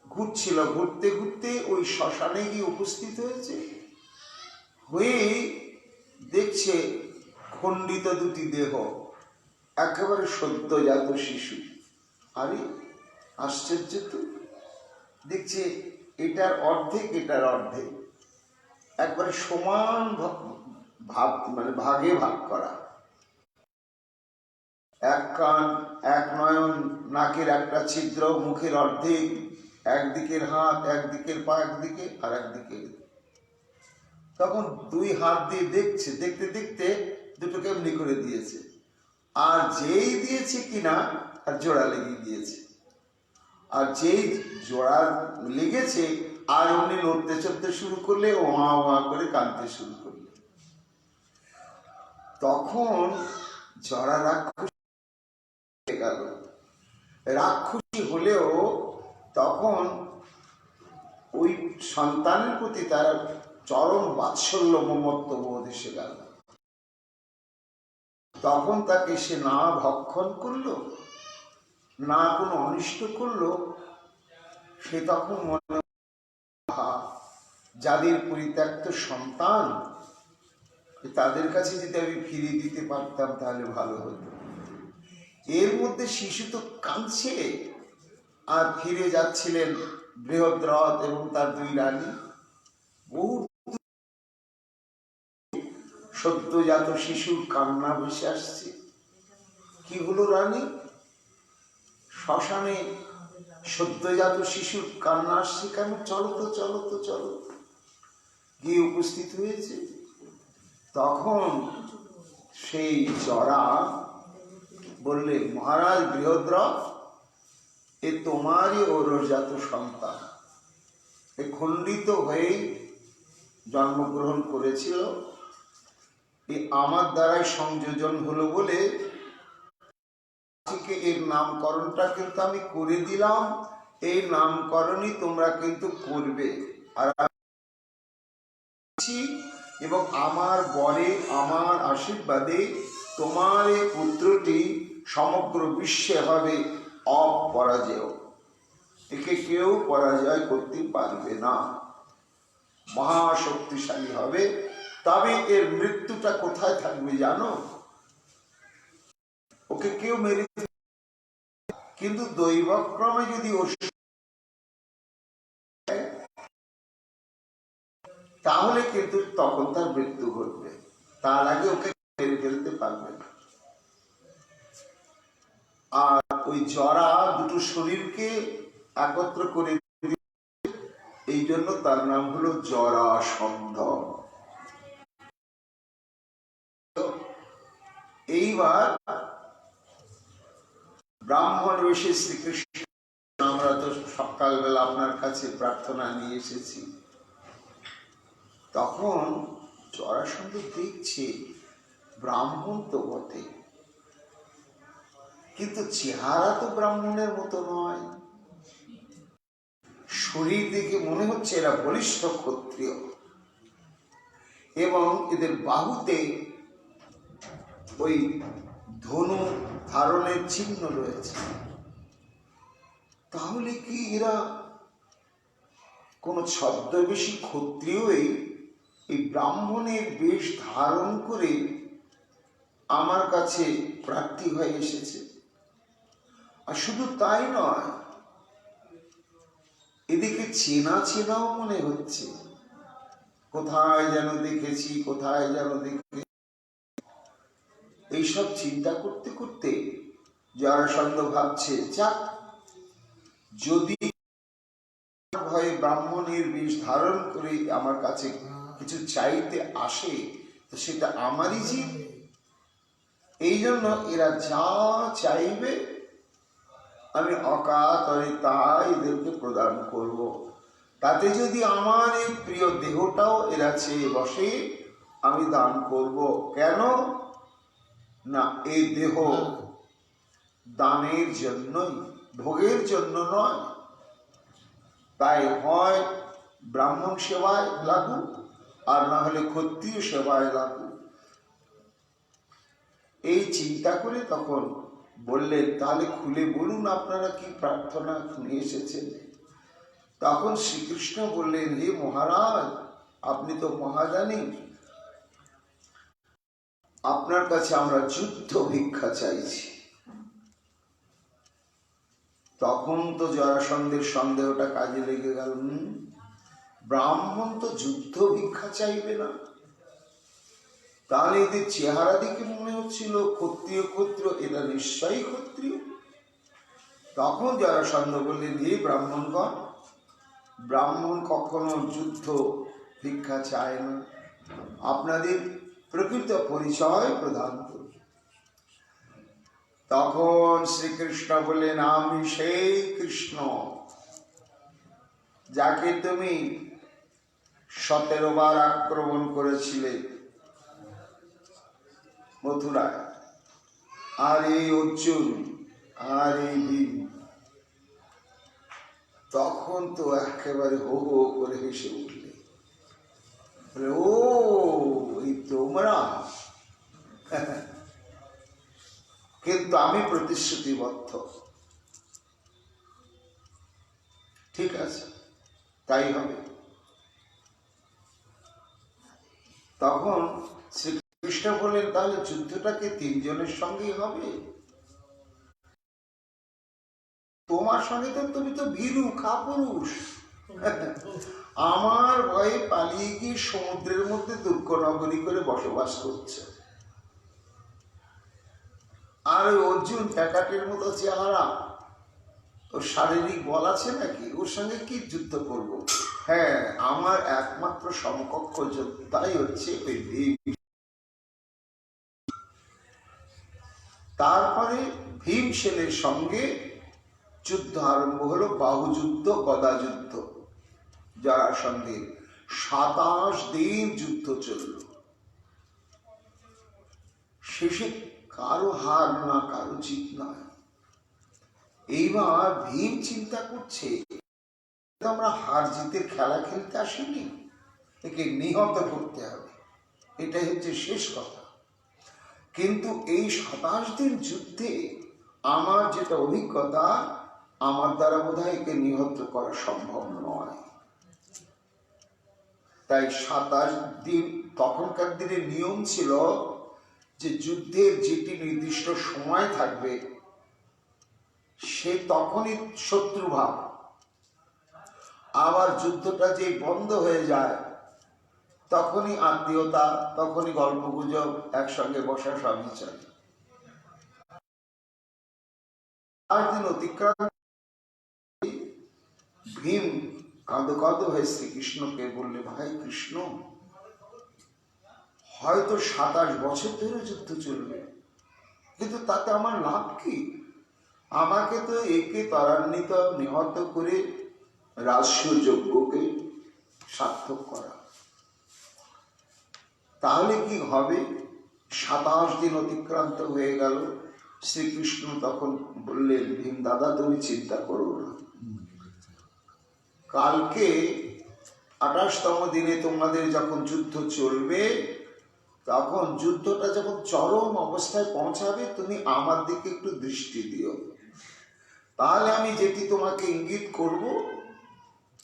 ঘুরছিল, ঘুরতে ঘুরতে ওই শ্মশানে গিয়ে উপস্থিত হয়েছে। হয়ে দেখছে খণ্ডিত দুটি দেহ, একেবারে সদ্যজাত শিশু। আরে আশ্চর্য তো, দেখছে এটার অর্ধেক এটার অর্ধেক, একবারে সমান ভাগ, মানে ভাগে ভাগ করা। এক কান, এক নয়ন, নাকের একটা ছিদ্র, মুখের অর্ধেক, একদিকের হাত, একদিকের পা, একদিকে আর একদিকে। তখন দুই হাত দিয়ে দেখছে, দেখতে দেখতে দুটোকে এমনি করে দিয়েছে। আর যেই দিয়েছে কিনা আর জোড়া লেগে দিয়েছে। আর যেই জোড়া লেগেছে আর উনি লড়তে চড়তে শুরু করলে, ওয়া ওয়া করে কাঁদতে শুরু করলে। তখন জরা রাক্ষসী গেল। রাক্ষসী হলেও তখন ওই সন্তানের প্রতি তার চরম বাৎসল্য মমত্ব বোধ এসে গেল। তখন তাকে সে না ভক্ষণ করলো, না কোনো অনিষ্ট করলো। সে তখন মনে, যাদের পরিত্যক্ত সন্তান, তাদের কাছে যদি আমি ফিরিয়ে দিতে পারতাম তাহলে ভালো হতো। এর মধ্যে শিশু তো কাঁদছে আর ফিরে যাচ্ছিলেন বৃহদ্রথ এবং তার দুই রানী। বহু সদ্যজাত শিশুর কান্না ভেসে আসছে। কি হলো রানী? শ্মশানে সদ্যজাত শিশুর কান্না আসছে কেন? চলো তো, চলো তো, চলো। গিয়ে উপস্থিত হয়েছে। তখন সেই জরা বললে, মহারাজ বৃহদ্রথ, এ তোমারই ঔরজাত সন্তান, এ খণ্ডিত হয়ে জন্মগ্রহণ করেছিল। আমার দ্বারাই সংযোজন হলো বলে এর নামকরণটা কিন্তু আমি করে দিলাম। এই নামকরণই তোমরা কিন্তু করবে। আর এবং আমার বরে, আমার আশীর্বাদে তোমার এই পুত্রটি সমগ্র বিশ্বে হবে অপরাজেয়। একে কেউ পরাজয় করতে পারবে না, মহাশক্তিশালী হবে। তবে এর মৃত্যুটা কোথায় থাকবে তুমি জানো? ওকে কেউ মেরে, কিন্তু দৈবক্রমে যদি তাহলে কিন্তু তখন তার মৃত্যু ঘটবে, তার আগে ওকে মেরে ফেলতে পারবে না। আর ওই জরা দুটো শরীরকে একত্র করে, এই জন্য তার নাম হলো জরাসন্ধ। এইবার ব্রাহ্মণ বেশে শ্রীকৃষ্ণ, আমরা তো সকালবেলা আপনার কাছে প্রার্থনা নিয়ে এসেছি, তখন জরাসন্ধ দেখছে ব্রাহ্মণ তো বটে, কিন্তু চেহারা তো ব্রাহ্মণের মতো নয়। শরীর দেখে মনে হচ্ছে এরা বলিষ্ঠ ক্ষত্রিয়, এবং এদের বাহুতে ওই ধনু ধারণের চিহ্ন রয়েছে। তাহলে কি এরা কোন ছদ্মবেশী ক্ষত্রিয়ই এই ব্রাহ্মণের বেশ ধারণ করে আমার কাছে প্রার্থী হয়ে এসেছে? আর শুধু তাই নয়, এদিকে চেনা চেনাও মনে হচ্ছে, কোথায় যেন দেখেছি, কোথায় যেন দেখেছি। এইসব চিন্তা করতে করতে জরাসন্ধ ভাবছে, যাক, যদি ভয়ে ব্রাহ্মণের বেশ ধারণ করে আমার কাছে কিছু চাইতে আসে, তো সেটা আমারই জীব। এই জন্য এরা যা চাইবে আমি অকাতরে তাই এদেরকে প্রদান করব। তাতে যদি আমার এই প্রিয় দেহটাও এরা চেয়ে বসে, আমি দান করব। কেন না, এই দেহ দানের জন্যই, ভোগের জন্য নয়। তাই হয় ব্রাহ্মণ সেবায় লাগু, আর না হলে ক্ষত্রিয় সেবায় লাগু। এই চিন্তা করে তখন বললেন, তাহলে খুলে বলুন আপনারা কি প্রার্থনা নিয়ে এসেছেন। তখন শ্রীকৃষ্ণ বললেন, হে মহারাজ, আপনি তো মহাজ্ঞানী, আপনার কাছে আমরা যুদ্ধ ভিক্ষা চাইছি। তখন তো জরাসন্ধের সন্দেহটা কাজে লেগে গেল, ব্রাহ্মণ তো যুদ্ধ ভিক্ষা চাইবে না, তাহলে এদের চেহারা দেখে মনে হচ্ছিল ক্ষত্রিয় ক্ষত্রিয়, এরা নিশ্চয়ই ক্ষত্রিয়। তখন জরাসন্ধ বললেন, হে ব্রাহ্মণগণ, ব্রাহ্মণ কখনো যুদ্ধ ভিক্ষা চায় না, আপনাদের প্রকৃত পরিচয় প্রদান করুন। তখন শ্রীকৃষ্ণ বললেন, আমি সেই কৃষ্ণ যাকে তুমি 17 বার আক্রমণ করেছিলে মথুরায়, আর এই অর্জুন, আর এই ভীম। তখন তো একেবারে হো হো করে হেসে উঠলে, ও এই তোমরা। কিন্তু আমি প্রতিশ্রুতিবদ্ধ। ঠিক আছে, তাই হবে। তখন শ্রীকৃষ্ণ বললেন, তাহলে যুদ্ধটাকে 3 জনের সঙ্গেই হবে। তোমার সঙ্গে তো তুমি তো ভীরু কাপুরুষ, আমার ভয়ে পালিয়ে গিয়ে সমুদ্রের মধ্যে দুর্গ নগরী করে বসবাস করছে। আর ওই অর্জুন প্যাকাটের মতো চেহারা, ওর শারীরিক বল আছে নাকি? ওর সঙ্গে কি যুদ্ধ করব? হ্যাঁ, আমার একমাত্র সমকক্ষ যোদ্ধাই হচ্ছে ওই ভীম। তারপরে ভীমসেনের সঙ্গে যুদ্ধ আরম্ভ হলো, বাহুযুদ্ধ, গদাযুদ্ধ। জরাসন্ধের 27 দিন যুদ্ধ চলল। শেষে কারো হার না, কারো জিত নয়। এইবার ভীম চিন্তা করছে, আমরা হার জিতের খেলা খেলতে আসিনি, একে নিহত করতে হবে, এটাই হচ্ছে শেষ কথা। কিন্তু এই 27 দিন যুদ্ধে আমার যেটা অভিজ্ঞতা, আমার দ্বারা বোধহয় একে নিহত করা সম্ভব নয়। তাই 27 দিন, তখনকার দিনে নিয়ম ছিল যে যুদ্ধের যেটি নির্দিষ্ট সময় থাকবে সে তখনই শত্রুভাব, আবার যুদ্ধটা যে বন্ধ হয়ে যায় তখনই আত্মীয়তা, তখনই গল্প গুজব, একসঙ্গে বসা সবই চলে। আর দিন অতিক্রান্ত ভীম কাঁদো কাঁদো হয়ে শ্রীকৃষ্ণকে বললে, ভাই কৃষ্ণ, হয়তো 27 বছর ধরে যুদ্ধ চলবে, কিন্তু তাতে আমার লাভ কি? আমাকে তো একে ত্বরান্বিত নিহত করে রাজস্ব যজ্ঞকে সার্থক করা, তাহলে কি হবে? 27 দিন অতিক্রান্ত হয়ে গেল। শ্রীকৃষ্ণ তখন বললেন, ভীম দাদা তুমি চিন্তা করো না, কালকে 28তম দিনে তোমাদের যখন যুদ্ধ চলবে, তখন যুদ্ধটা যখন চরম অবস্থায় পৌঁছাবে, তুমি আমার দিকে একটু দৃষ্টি দিও, তাহলে আমি যেটি তোমাকে ইঙ্গিত করব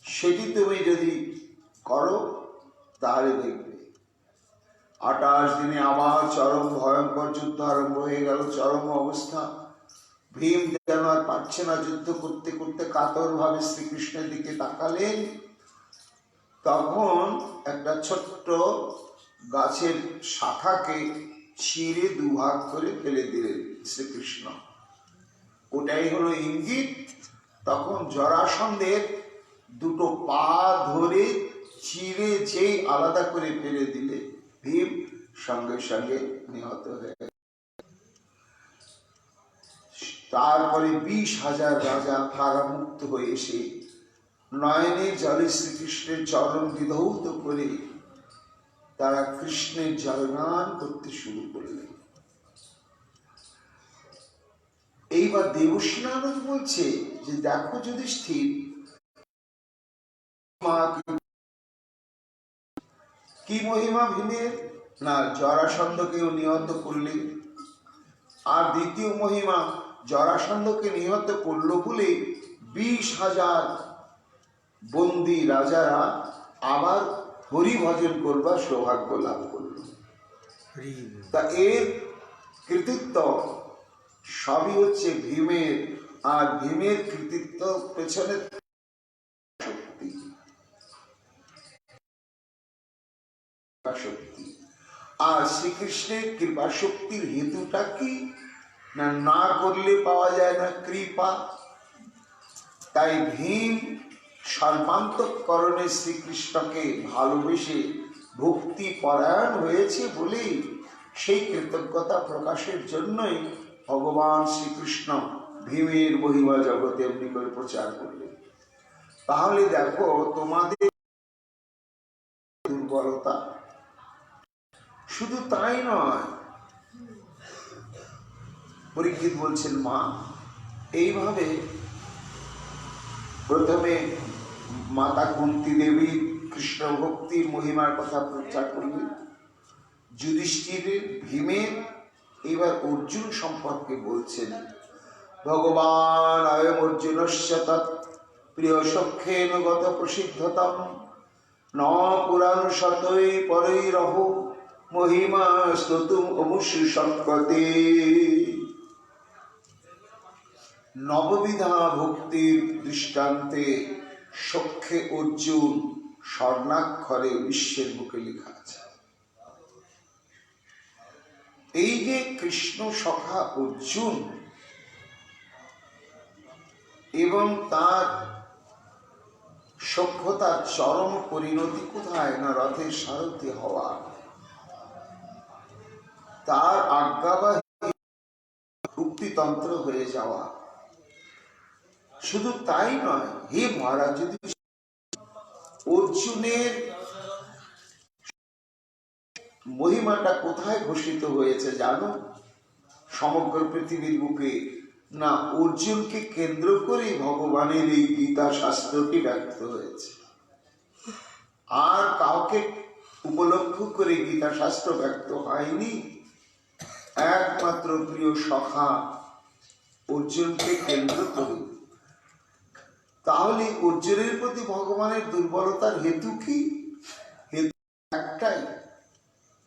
সেটি তুমি যদি করো তাহলে দেখবে। 28 দিনে আবার চরম ভয়ঙ্কর যুদ্ধ আরম্ভ হয়ে গেল, চরম অবস্থা। ভীম যেন আর পারছে না, যুদ্ধ করতে করতে কাতর ভাবে শ্রীকৃষ্ণের দিকে তাকালেন। তখন একটা ছোট্ট গাছের শাখাকে ছিঁড়ে দুভাগ করে ফেলে দিলেন শ্রীকৃষ্ণ, ওটাই হলো ইঙ্গিত। তখন জরাসন্ধের দুটো পা ধরে চিড়ে যেই আলাদা করে ফেলে দিলে, ভীম সঙ্গে সঙ্গে নিহত হয়ে গেল। তারপরে 20,000 রাজা কারামুক্ত হয়ে এসে নয়নের জলে শ্রীকৃষ্ণের চরণ বিধৌত করে তারা কৃষ্ণের জলগান করতে শুরু করলেন। এইবার দেবশ্রী নারদ বলছে যে, দেখো যুধিষ্ঠির, কি মহিমা ভীমের, না জরাসন্ধকেও নিহত করলে। আর দ্বিতীয় মহিমা, জরাসন্ধকে নিহত করল বলে 20,000 বন্দী রাজারা আবার হরি ভজন করবার সৌভাগ্য লাভ করল। তা এর কৃতিত্ব সবই হচ্ছে ভীমের, আর ভীমের কৃতিত্ব পেছনে শক্তি, শক্তি। আর শ্রীকৃষ্ণের কৃপা শক্তির হেতুটা কি? না, না করলে পাওয়া যায় না কৃপা। তাই ভীম সর্বান্তঃকরণে শ্রীকৃষ্ণকে ভালোবেসে ভক্তি পরায়ণ হয়েছে বলেই সেই কৃতজ্ঞতা প্রকাশের জন্যই ভগবান শ্রীকৃষ্ণ ভীমের মহিমা জগতে এমনি করে প্রচার করলেন। তাহলে দেখো, তোমাদের দুর্বলতা শুধু তাই নয়। পরীক্ষিত বলছেন, মা এইভাবে প্রথমে মাতা কুন্তী দেবী কৃষ্ণ ভক্তির মহিমার কথা প্রচার করলেন, যুধিষ্ঠিরের, ভীমের, এবার অর্জুন সম্পর্কে বলছেন, ভগবান অয়ম অর্জুনস্য তৎ প্রিয় সখ্যেন গত প্রসিদ্ধতম ন পুরাণ শতৈ পরৈরহ মহিমা স্তোতুম অমুষ্যতে। নববিধা ভক্তির দৃষ্টান্তে সখ্যে অর্জুন স্বর্ণাক্ষরে বিশ্বের বুকে লেখা আছে। এই যে কৃষ্ণ সখা অর্জুন এবং তার সভ্যতার চরম পরিণতি কোথায়? না, রথের সারথি হওয়া, তার আজ্ঞাবাহী ভক্তিতন্ত্র হয়ে যাওয়া। শুধু তাই নয়, হে মহারাজ, যদি অর্জুনের মহিমাটা কোথায় ঘোষিত হয়েছে জানো? সমগ্র পৃথিবীর বুকে। না, অর্জুনকে কেন্দ্র করে ভগবানের এই গীতা শাস্ত্রটি ব্যক্ত হয়েছে। আর কাউকে উপলক্ষ করে গীতা শাস্ত্র ব্যক্ত হয়নি। একমাত্র প্রিয় সখা অর্জুনকে কেন্দ্র করে। তাহলে অর্জুনের প্রতি ভগবানের দুর্বলতার হেতু কি? হেতু একটাই,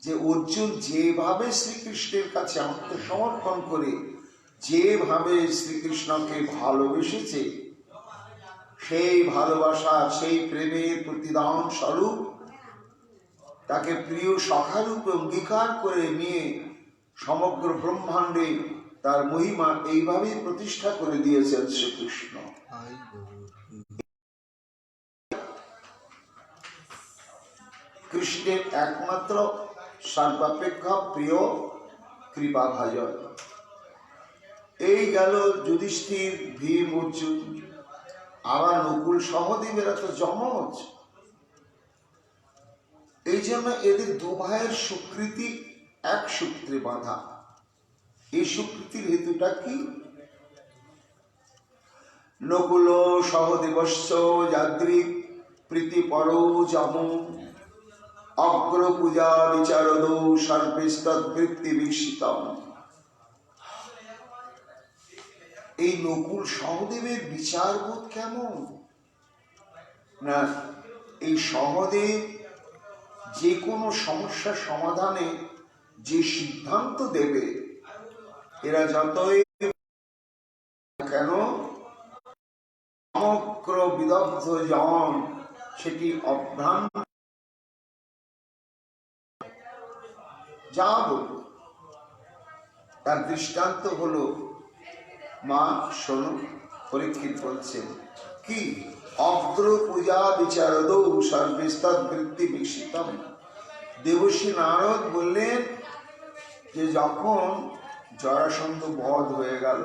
যে অর্জুন যেভাবে শ্রীকৃষ্ণের কাছে আত্মসমর্পণ করে যেভাবে শ্রীকৃষ্ণকে ভালোবেসেছে, সেই ভালোবাসা, সেই প্রেমের প্রতিদান স্বরূপ তাকে প্রিয় সখারূপে অঙ্গীকার করে নিয়ে সমগ্র ব্রহ্মাণ্ডে তার মহিমা এইভাবেই প্রতিষ্ঠা করে দিয়েছেন শ্রীকৃষ্ণ। কৃষ্ণের একমাত্র সর্বাপেক্ষা প্রিয় কৃপাভাজন। এই গেল যুধিষ্ঠির, ভীম, অর্জুন। আবার নকুল সহদেবেরা তো যমজ। এই জন্য এদের দু ভাইয়ের স্বীকৃতি এক সূত্রে বাঁধা। এই স্বীকৃতির হেতুটা কি? নকুল সহদেবস্য যাদৃক প্রীতিপর যম অগ্র পূজা বিচারদ সর্বেস্তদ্বৃত্তি বিক্ষিতম। এই নকুল সহদেবের বিচারবোধ কেমন না, এই সহদেব যে কোনো সমস্যা সমাধানে যে সিদ্ধান্ত দেবে, এরা যতই কেন সমগ্র বিদগ্ধ জন সেটি অভ্রান্ত যা বলব। তার দৃষ্টান্ত হলো, মা শোনো, পরীক্ষিত বলছেন কি, অগ্র পূজা বিচারদ সর্বেস্তদ্বৃত্তি বিক্ষিতম। দেবর্ষি নারদ বললেন যে যখন জরাসন্ধ বধ হয়ে গেল,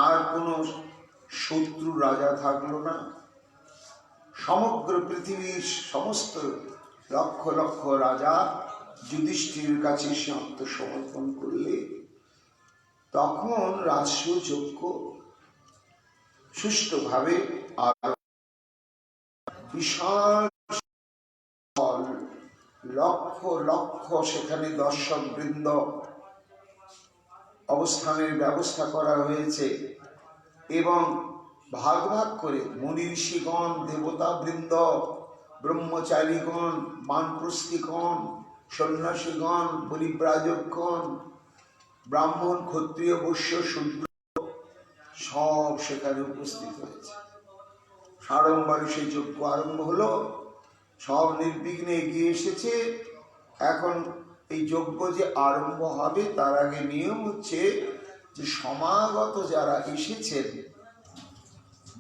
আর কোনো শত্রু রাজা থাকলো না, সমগ্র পৃথিবীর সমস্ত লক্ষ লক্ষ রাজা যুধিষ্ঠিরের কাছে সে আত্মসমর্পণ করলে, তখন রাজস্ব যজ্ঞ সুষ্ঠুভাবে আর বিশাল লক্ষ লক্ষ সেখানে দর্শক বৃন্দ অবস্থানের ব্যবস্থা করা হয়েছে, এবং ভাগ ভাগ করে মুনি ঋষিগণ, দেবতা বৃন্দ, ব্রহ্মচারীগণ, বানপ্রস্থিগণ, সন্ন্যাসীগণ, পরিব্রাজকগণ, ব্রাহ্মণ, ক্ষত্রিয়, বৈশ্য, শূদ্র সব সেখানে উপস্থিত হয়েছে। সাড়ম্বরে সেই যজ্ঞ আরম্ভ হলো, সব নির্বিঘ্নে এগিয়ে এসেছে। এখন এই যজ্ঞ যে আরম্ভ হবে তার আগে নিয়ম হচ্ছে যে সমাগত যারা এসেছেন,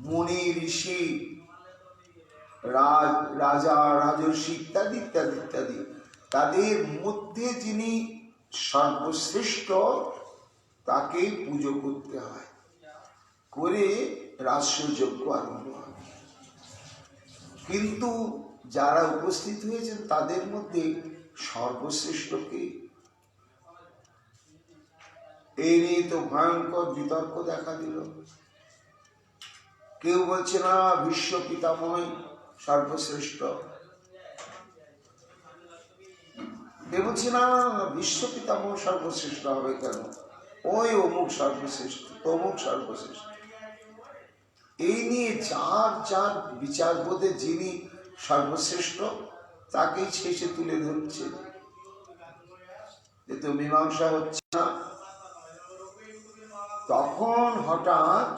মুনি, ঋষি, রাজা, রাজর্ষি ইত্যাদি ইত্যাদি ইত্যাদি, তাদের মধ্যে যিনি সর্বশ্রেষ্ঠ তাকে পুজো করতে হয়, করে রাজসযজ্ঞ আরম্ভ হয়। কিন্তু যারা উপস্থিত হয়েছেন তাদের মধ্যে সর্বশ্রেষ্ঠ কে? এই নিয়ে তো ভয়ঙ্কর বিতর্ক দেখা দিল। কেউ বলছে না বিশ্ব পিতামহই সর্বশ্রেষ্ঠ, কেউ বলছে না বিশ্ব পিতামহ সর্বশ্রেষ্ঠ হবে কেন, ওই অমুক সর্বশ্রেষ্ঠ, তমুক সর্বশ্রেষ্ঠ। এই নিয়ে যার যার বিচারবোধে যিনি সর্বশ্রেষ্ঠ তাকেই শেষে তুলে ধরছে, এতে মীমাংসা হচ্ছে না। তখন হঠাৎ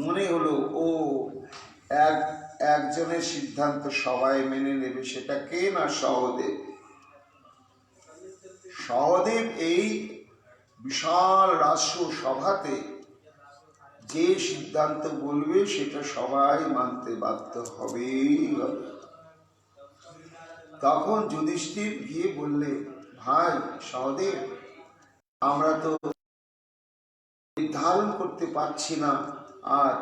মনে হলো, ও একজনের সিদ্ধান্ত সবাই মেনে নেবে, সেটা কে না সহদেব। সহদেব এই বিশাল রাজস্ব সভাতে যে সিদ্ধান্ত বলবে সেটা সবাই মানতে বাধ্য হবেই হবে। তখন যুধিষ্ঠির গিয়ে বললে, ভাই সহদেব, আমরা তো নির্ধারণ করতে পারছি না, আর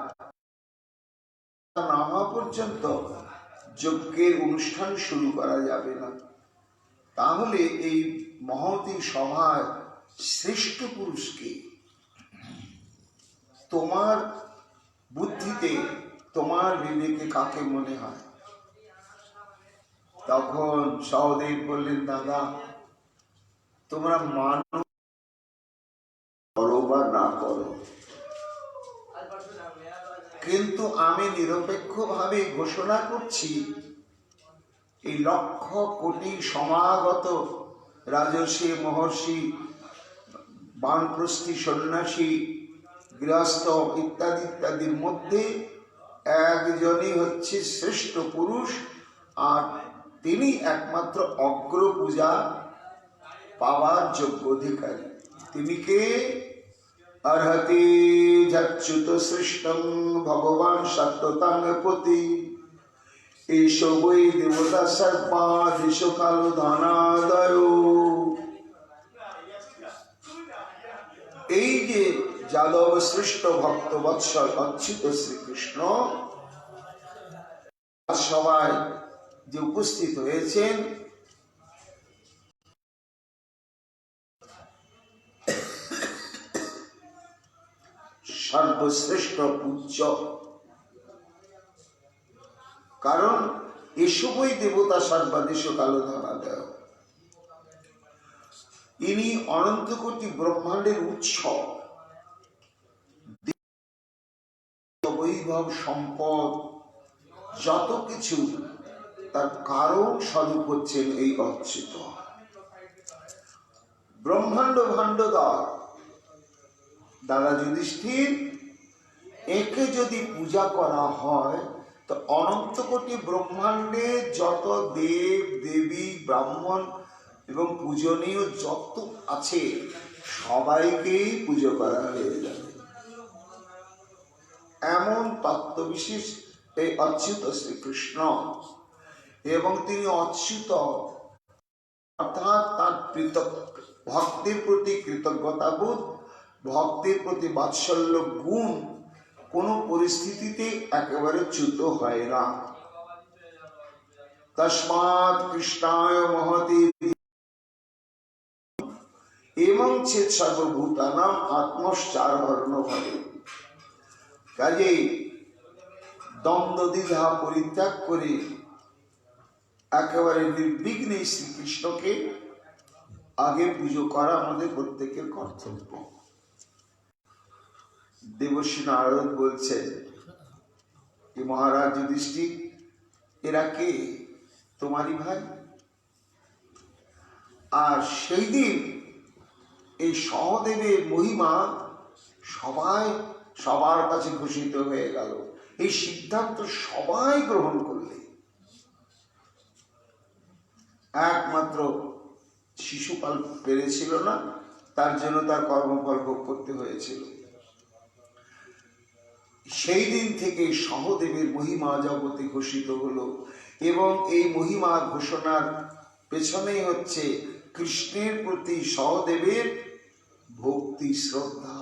না হওয়া পর্যন্ত যজ্ঞের অনুষ্ঠান শুরু করা যাবে না। তাহলে এই মহতী সভায় শ্রেষ্ঠ পুরুষকে তোমার বুদ্ধিতে, তোমার বিবেকে কাকে মনে হয়? তখন সহদেব বললেন, দাদা তোমরা মানো করো বা না করো, কিন্তু আমি নিরপেক্ষভাবে ঘোষণা করছি এই লক্ষ কোটি সমাগত রাজর্ষি, মহর্ষি, বানপ্রস্থি, সন্ন্যাসী, গৃহস্থ ইত্যাদি ইত্যাদির মধ্যে একজনই হচ্ছে শ্রেষ্ঠ পুরুষ, আর তিনি একমাত্র অগ্র পূজা পাওয়ার যোগ্য অধিকারী। তিনি কে? অর্হতি যচ্যুত সৃষ্টং ভগবান সত্যতাঙ্গপতি, এষ বৈ দেবতা সর্পা দেশ কাল ধনাদয়। এই যে যাদব শ্রেষ্ঠ ভক্ত বৎসল অচ্যুত শ্রীকৃষ্ণ সবাই যে উপস্থিত হয়েছেন, সর্বশ্রেষ্ঠ পূজ্য, কারণ এসবই দেবতা সর্বাদেশ কালো ধনাদয়। ইনি অনন্ত কোটি ব্রহ্মাণ্ডের উৎস, বৈভব সম্পদ যত কিছু তার কারণ স্বরূপ হচ্ছেন এই অচ্যুত। ব্রহ্মাণ্ড ভাণ্ডদার দাদা যুধিষ্ঠির, একে যদি পূজা করা হয় তো অনন্ত কোটি ব্রহ্মাণ্ডে যত দেব দেবী ব্রাহ্মণ এবং পূজনীয় যত আছে সবাইকেই পুজো করা হয়ে যাবে। এমন তত্ত্ববিশেষ এই অচ্যুত শ্রীকৃষ্ণ, এবং তিনি অচ্যুত অর্থাৎ তার ভক্তির প্রতি কৃতজ্ঞতাবোধ, ভক্তির প্রতি বাৎসল্য গুণ কোনো পরিস্থিতিতে একেবারে চ্যুত হয় না। তস্মাৎ কৃষ্ণায় মহতি এবং চেত সর্বভূতানাম আত্মশ্চারহরণ ভাবে। কাজেই দ্বন্দ্ব দ্বিধা পরিত্যাগ করে একেবারে নির্বিঘ্নে শ্রীকৃষ্ণকে আগে পুজো করা আমাদের প্রত্যেকের কর্তব্য। দেবর্ষি নারদ বলছেন যে মহারাজ যুধিষ্ঠির, এরা কে? তোমারই ভাই। আর সেই দিন এই সহদেবের মহিমা সবার কাছে ঘোষিত হয়ে গেল। এই সিদ্ধান্ত সবাই গ্রহণ করলে, একমাত্র শিশুপাল পেরেছিল না, তার জন্য তার কর্মফল ভোগ করতে হয়েছিল। সেই দিন থেকে সহদেবের মহিমা জগতে ঘোষিত হলো, এবং এই মহিমা ঘোষণার পেছনেই হচ্ছে কৃষ্ণের প্রতি সহদেবের ভক্তি শ্রদ্ধা।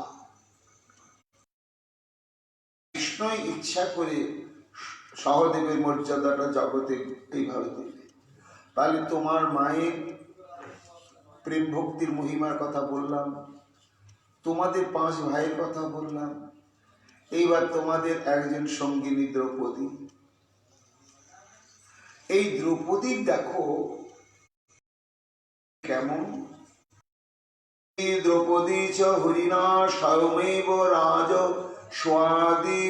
কৃষ্ণই ইচ্ছা করে সহদেবের মর্যাদাটা জগতে এইভাবে দিলে। তাহলে তোমার মায়ের প্রেম ভক্তির মহিমার কথা বললাম, তোমাদের 5 ভাইয়ের কথা বললাম, এইবার তোমাদের একজন সঙ্গিনী দ্রৌপদী। এই দ্রৌপদীর দেখো কেমন। দ্রৌপদী চ হরিণা স্বয়মেব রাজ স্বাদি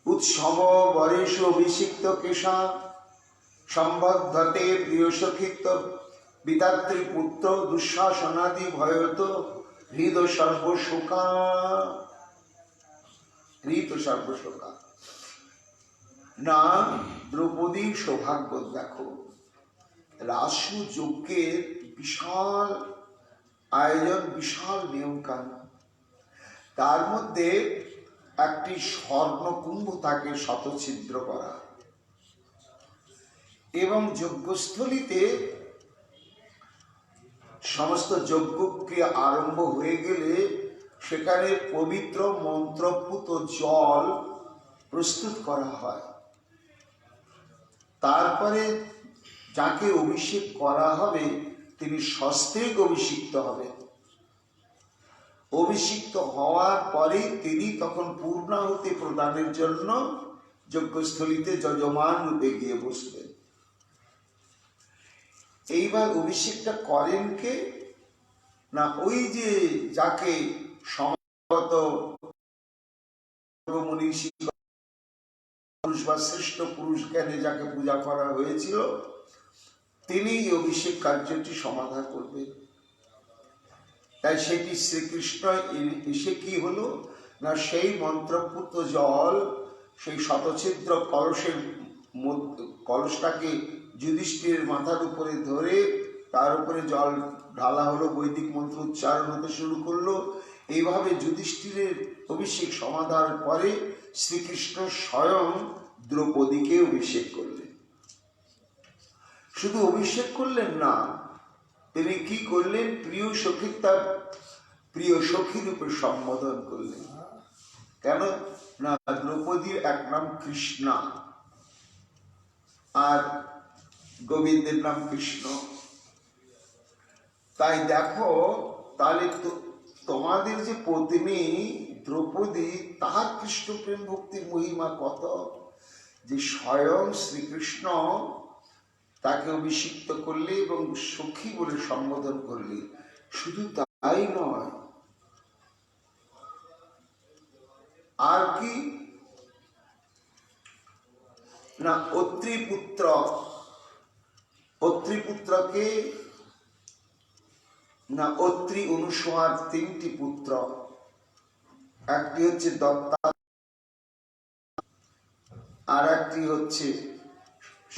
উৎসব বরেশ অভিষিক্ত কেশা সম্বদ্ধতে প্রিয় সখিত বিদাত্রী পুত্র দুঃশাসনাদি ভয়ত হৃদ সর্বশোকা। না, দ্রৌপদীর সৌভাগ্য দেখো। রাসু যজ্ঞের বিশাল আয়োজন, বিশাল নিয়মকানুন, তার মধ্যে একটি স্বর্ণকুম্ভ তাকে শতছিদ্র করা, এবং যজ্ঞস্থলিতে সমস্ত যজ্ঞক্রিয়া আরম্ভ হয়ে গেলে সেখানে পবিত্র মন্ত্রপুত জল প্রস্তুত করা হয়। তারপরে যাকে অভিষেক করা হবে তিনি সস্ত্রীক অভিষিক্ত হবেন। অভিষিক্ত হওয়ার পরে তিনি তখন পূর্ণাহুতি প্রদানের জন্য যজ্ঞস্থলিতে যজমান রূপে গিয়ে বসবেন। এইবার অভিষেকটা করেন কে? না, ওই যে যাকে সমাগত মনীষী পুরুষ বা শ্রেষ্ঠ পুরুষ জ্ঞানে যাকে পূজা করা হয়েছিল, তিনি এই অভিষেক কার্যটি সমাধা করবেন। তাই সেটি শ্রীকৃষ্ণ এসে কি হলো না, সেই মন্ত্রপুত জল সেই শতছিদ্র কলসটাকে যুধিষ্ঠিরের মাথার উপরে ধরে তার উপরে জল ঢালা হলো, বৈদিক মন্ত্র উচ্চারণ হতে শুরু করলো। এইভাবে যুধিষ্ঠিরের অভিষেক সমাধার পরে শ্রীকৃষ্ণ স্বয়ং দ্রৌপদীকে অভিষেক করলেন। শুধু অভিষেক করলেন না, তিনি কি করলেন, প্রিয় সখী, তার প্রিয় সখী রূপে সম্বোধন করলেন। কেন না, দ্রৌপদীর এক নাম কৃষ্ণা আর গোবিন্দের নাম কৃষ্ণ। তাই দেখো, তাহলে তোমাদের যে পত্নী দ্রৌপদী, তাহার কৃষ্ণ প্রেম ভক্তির মহিমা কত, যে স্বয়ং শ্রীকৃষ্ণ তাকে অভিষিক্ত করলে এবং সখী বলে সম্বোধন করলে। শুধু তাই নয়, আর কি না, অত্রিপুত্রকে না, অত্রি অনুসূয়ার তিনটি পুত্র, একটি হচ্ছে দত্তা, আর একটি হচ্ছে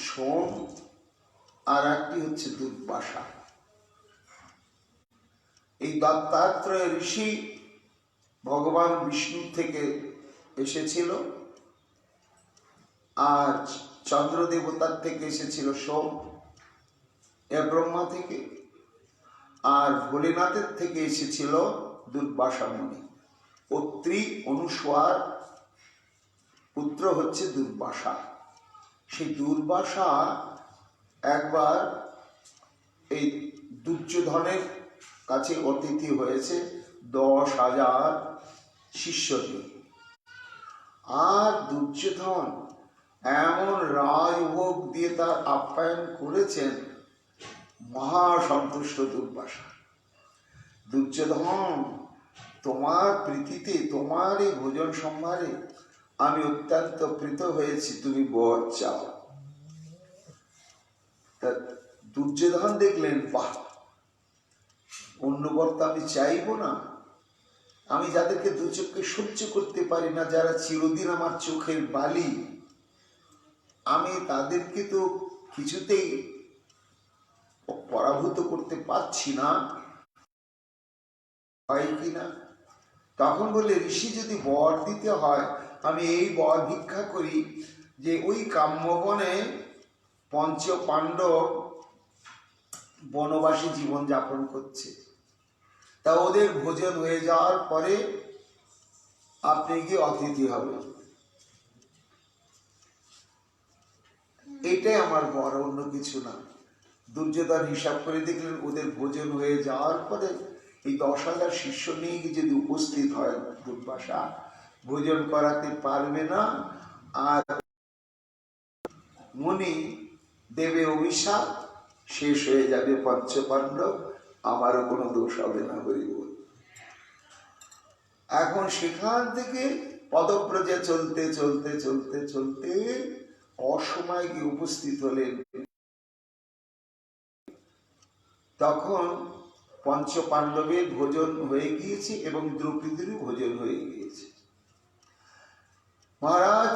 সোম, আর একটি হচ্ছে দুর্বাসা। এই দত্তাত্রেয় ঋষি ভগবান বিষ্ণু থেকে এসেছিল, আর চন্দ্র দেবতার থেকে এসেছিল সোম, ব্রহ্মা থেকে, আর ভোলেনাথের থেকে এসেছিল দুর্বাসা মুনি। অত্রি অনুসূয়ার পুত্র হচ্ছে দুর্বাসা। সেই দুর্বাসা একবার এই দুর্যোধনের কাছে অতিথি হয়েছে 10,000 শিষ্য নিয়ে। আর দুর্যোধন এমন রাজভোগ দিয়ে তার আপ্যায়ন করেছেন, মহাসন্তুষ্ট দুর্বাসা। দুর্যোধন, তোমার প্রীতিতে, তোমার এই ভোজন সম্ভারে আমি অত্যন্ত প্রীত হয়েছি, তুমি বর চাও। দুর্যোধন দেখলেন, বাহ, অন্য বর তো আমি চাইব না। আমি যাদেরকে দু চোখকে সহ্য করতে পারি না, যারা চিরদিন আমার চোখের বালি, আমি তাদেরকে তো কিছুতেই পরাভূত করতে পারছি না, হয় কিনা। তখন বলে, ঋষি যদি বর দিতে হয়, আমি এই বর ভিক্ষা করি যে ওই কাম্যবনে পঞ্চ পাণ্ডব বনবাসী জীবন যাপন করছে, তা ওদের ভোজন হয়ে যাওয়ার পরে আপনি গিয়ে অতিথি হবেন, এটাই আমার বর, অন্য কিছু না। দুর্যোধন হিসাব করে দেখলেন, ওদের ভোজন হয়ে যাওয়ার পরে এই 10,000 শিষ্য নিয়ে যদি উপস্থিত হয়, দুর্বাসা ভোজন করাতে পারবে না, আর মুনি দেবে অভিশাপ, শেষ হয়ে যাবে পঞ্চপাণ্ডব, আমারও কোনো দোষ হবে না বলিব। এখন সেখান থেকে পদব্রজে চলতে চলতে চলতে চলতে অসময়ে গিয়ে উপস্থিত হলেন। তখন পঞ্চপাণ্ডবের ভোজন হয়ে গিয়েছে এবং দ্রৌপদীরও ভোজন হয়ে গিয়েছে। মহারাজ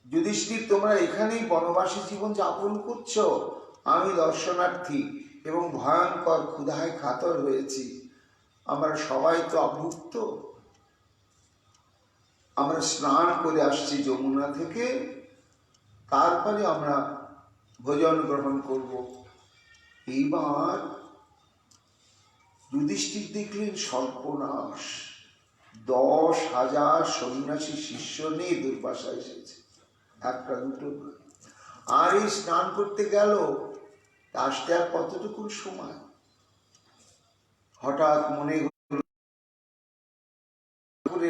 যুধিষ্ঠির, তোমরা এখানেই বনবাসী জীবন যাপন করছো, আমি দর্শনার্থী এবং ভয়ঙ্কর ক্ষুধায় কাতর হয়েছি। আমরা সবাই তো অভুক্ত, আমরা স্নান করে আসছি যমুনা থেকে, তারপরে আমরা ভোজন গ্রহণ করব। এইবার যুধিষ্ঠির দেখলেন, সর্বনাশ, 10,000 সন্ন্যাসী শিষ্য নিয়ে দুর্বাসা এসেছে, একটা দুটো নয়। আর এই স্নান করতে গেল, আসতে আর কতটুকু সময়। হঠাৎ মনে হল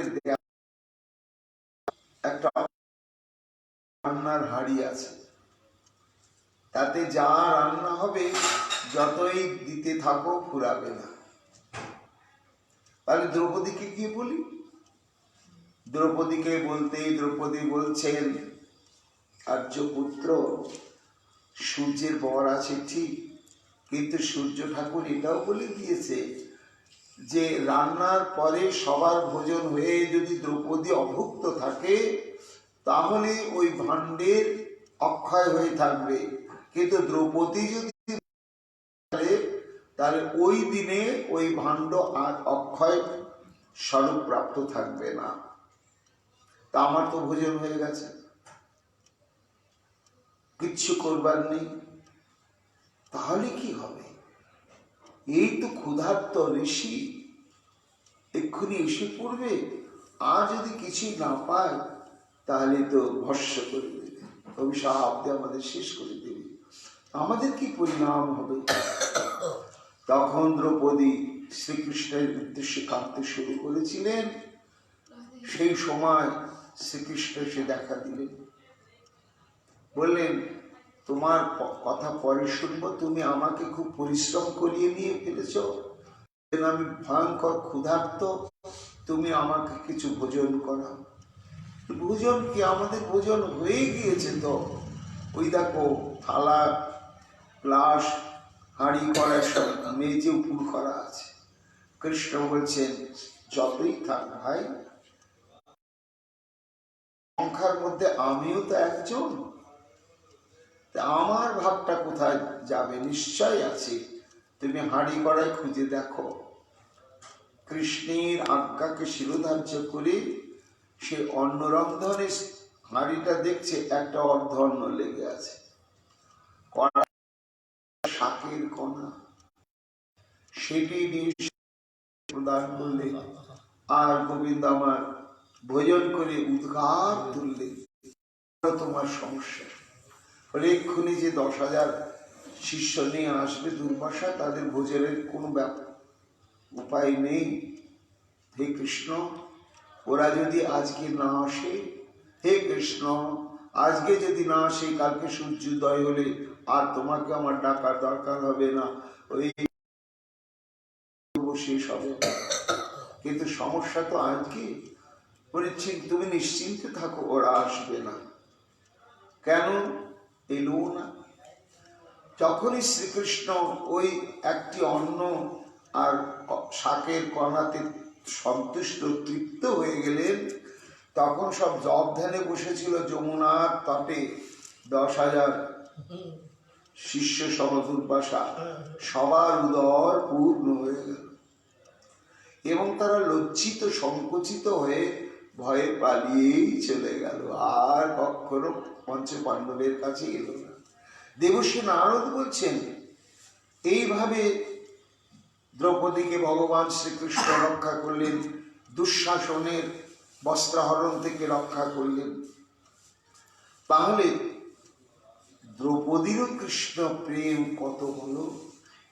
একটা রান্নার হাঁড়ি আছে, তাতে যা রান্না হবে যতই দিতে থাকো ফুরাবে না। তাহলে দ্রৌপদীকে গিয়ে বলি, দ্রৌপদীকে বলতেই দ্রৌপদী বলছেন, আর্যপুত্র, সূর্যের বর আছে ঠিক, কিন্তু সূর্য ঠাকুর এটাও বলে দিয়েছে যে রান্নার পরে সবার ভোজন হয়ে যদি দ্রৌপদী অভুক্ত থাকে তাহলে ওই ভাণ্ডের অক্ষয় হয়ে থাকবে, কিন্তু দ্রৌপদী যদি তাহলে ওই দিনে ওই ভাণ্ড আর অক্ষয় স্বরূপ প্রাপ্ত থাকবে না। তা আমার তো ভোজন হয়ে গেছে, কিচ্ছু করবার নেই, তাহলে কি হবে? এই তো ক্ষুধার্ত ঋষি এক্ষুনি এসে পড়বে, আর যদি কিছুই না পায় তাহলে তো ভস্য করে দেবে, অভিশাপ দিয়ে আমাদের শেষ করে দেবে, আমাদের কি পরিণাম হবে? তখন দ্রৌপদী শ্রীকৃষ্ণের উদ্দেশ্যে কাঁদতে শুরু করেছিলেন। সেই সময় শ্রীকৃষ্ণ এসে দেখা দিলেন, বললেন, তোমার কথা পরে শুনবো, তুমি আমাকে খুব পরিশ্রম করিয়ে নিয়ে ফেলেছ, আমি ভয়ঙ্কর ক্ষুধার্ত, তুমি আমাকে কিছু ভোজন করাও। ভোজন কি? আমাদের ভোজন হয়ে গিয়েছে তো, ওই দেখো থালা গ্লাস হাঁড়ি করা সব মেজে উপুর করা আছে। কৃষ্ণ বলছেন, যতই থাক ভাই, সংখ্যার মধ্যে আমিও তো একজন, আমার ভাবটা কোথায় যাবে? নিশ্চয় আছে, তুমি হাঁড়ি কড়াই খুঁজে দেখো। কৃষ্ণের আজ্ঞাকে শিরোধার্য করে সে অন্নরন্ধনে হাঁড়িটা দেখছে, একটা অর্ধন্ন লেগে আছে, কড়া শাকের কণা, সেটি নিয়ে প্রদান করলে, আর গোবিন্দ আমার ভোজন করে উদ্গার তুললে। তোমার সমস্যা এক্ষুনি যে 10,000 শিষ্য নিয়ে আসবে দুর্বাসা, তাদের ভোজনের কোনো উপায় নেই। হে কৃষ্ণ, ওরা যদি আজকে না আসে, হে কৃষ্ণ, আজকে যদি না আসে, কালকে সূর্যোদয় হলে আর তোমাকে আমার ডাকার দরকার হবে না, ওই শেষ হবে। কিন্তু সমস্যা তো আজকে। বলেছি তুমি নিশ্চিন্তে থাকো, ওরা আসবে না। কেন এলো না? যখনই শ্রীকৃষ্ণ ওই একটি অন্ন আর শাকের কণাতে সন্তুষ্ট তৃপ্ত হয়ে গেলেন, তখন সব জপ ধ্যানে বসেছিল যমুনার তটে 10,000 শিষ্য সহ দুর্বাসা, সবার উদর পূর্ণ হয়ে গেল এবং তারা লজ্জিত সংকুচিত হয়ে ভয়ে পালিয়েই চলে গেল, আর কখনো পঞ্চপাণ্ডবের কাছে এলো না। দেবর্ষি নারদ বলছেন, এইভাবে দ্রৌপদীকে ভগবান শ্রীকৃষ্ণ রক্ষা করলেন, দুঃশাসনের বস্ত্রহরণ থেকে রক্ষা করলেন। তাহলে দ্রৌপদীরও কৃষ্ণ প্রেম কত হলো।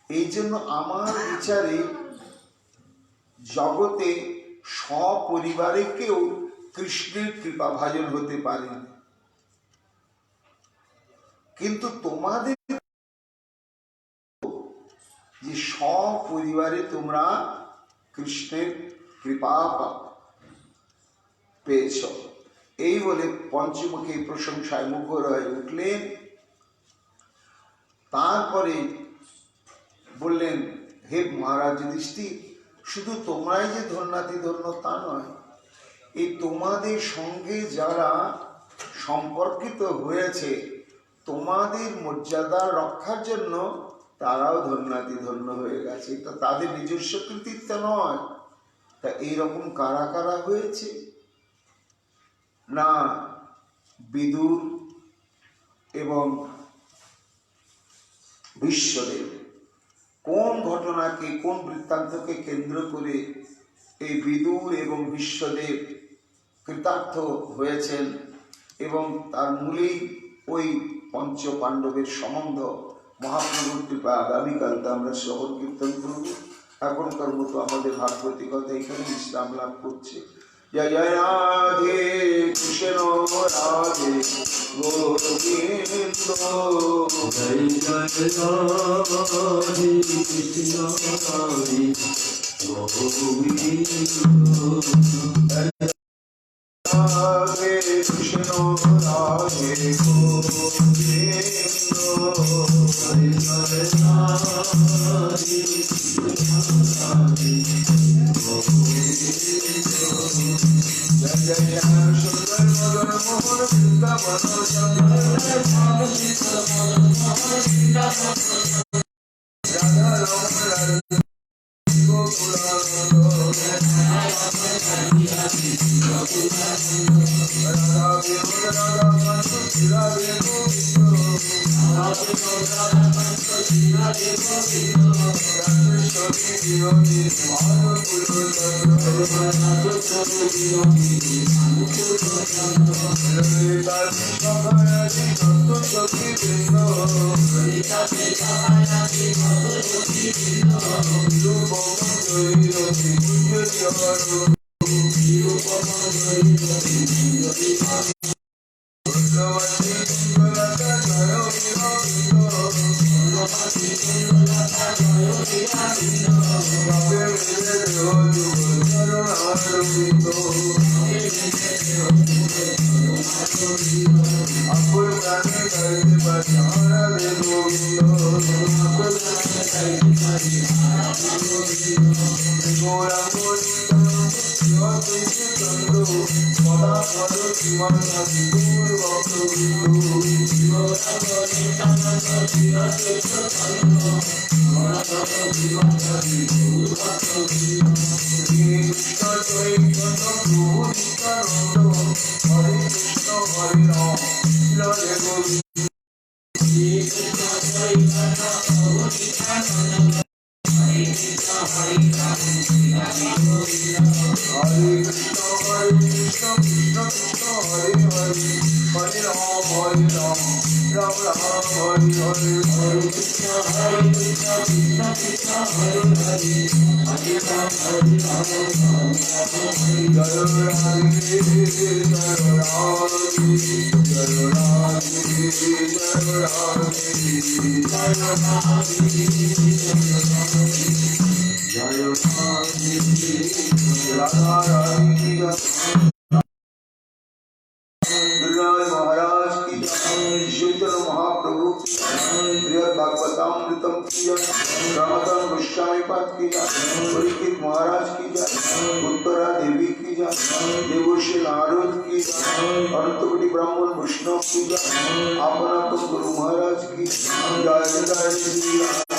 এই জন্য আমার বিচারে জগতে সপরিবারে কেউ কৃষ্ণের কৃপা ভাজন হতে পারেন, কিন্তু তোমাদের যে সপরিবারে তোমরা কৃষ্ণের কৃপা পেয়েছ, এই বলে পঞ্চমুখী প্রশংসায় মুখর হয়ে উঠলেন। তারপরে বললেন, হে মহারাজ যুধিষ্ঠির, শুধু তোমরাই যে ধন্যাতি ধন্য তা নয়, এই তোমাদের সঙ্গে যারা সম্পর্কিত হয়েছে, তোমাদের মর্যাদা রক্ষার জন্য তারাও ধন্যাতি ধন্য হয়ে গেছে। এটা তাদের নিজস্ব কৃতিত্ব নয়। তা এইরকম কারা কারা হয়েছে? না, বিদুর এবং বিশ্বদেব। কোন ঘটনাকে, কোন বৃত্তান্তকে কেন্দ্র করে এই বিদুর এবং বিশ্বদেব কৃতার্থ হয়েছেন এবং তার মূলেই ওই পঞ্চ পাণ্ডবের সম্বন্ধ। মহাপ্রভুর কৃপা আগামীকাল তা আমরা শ্রবণ কীর্তন করব। এখনকার মতো আমাদের ভাগবতী কথা এখানে বিশ্রাম লাভ করছে। জয় জয় রাধে কৃষ্ণ রাধে গোবিন্দ, জয় জয় রাধে কৃষ্ণ রাধে গোবিন্দ। राधे कृष्ण राधे गोविंद हरे जय जय श्याम सुंदर मदन मोहन वृंदावन राधा रमण राधा महाराज की शीतल महाप्रभु भागवतामृतम की रामदान गोस्वामी पाद की परीक्षित महाराज की उत्तरा देवी की देवोशी नारद की अनंतकोटि ब्राह्मण वैष्णव की आपन गुरु महाराज की जय जय श्री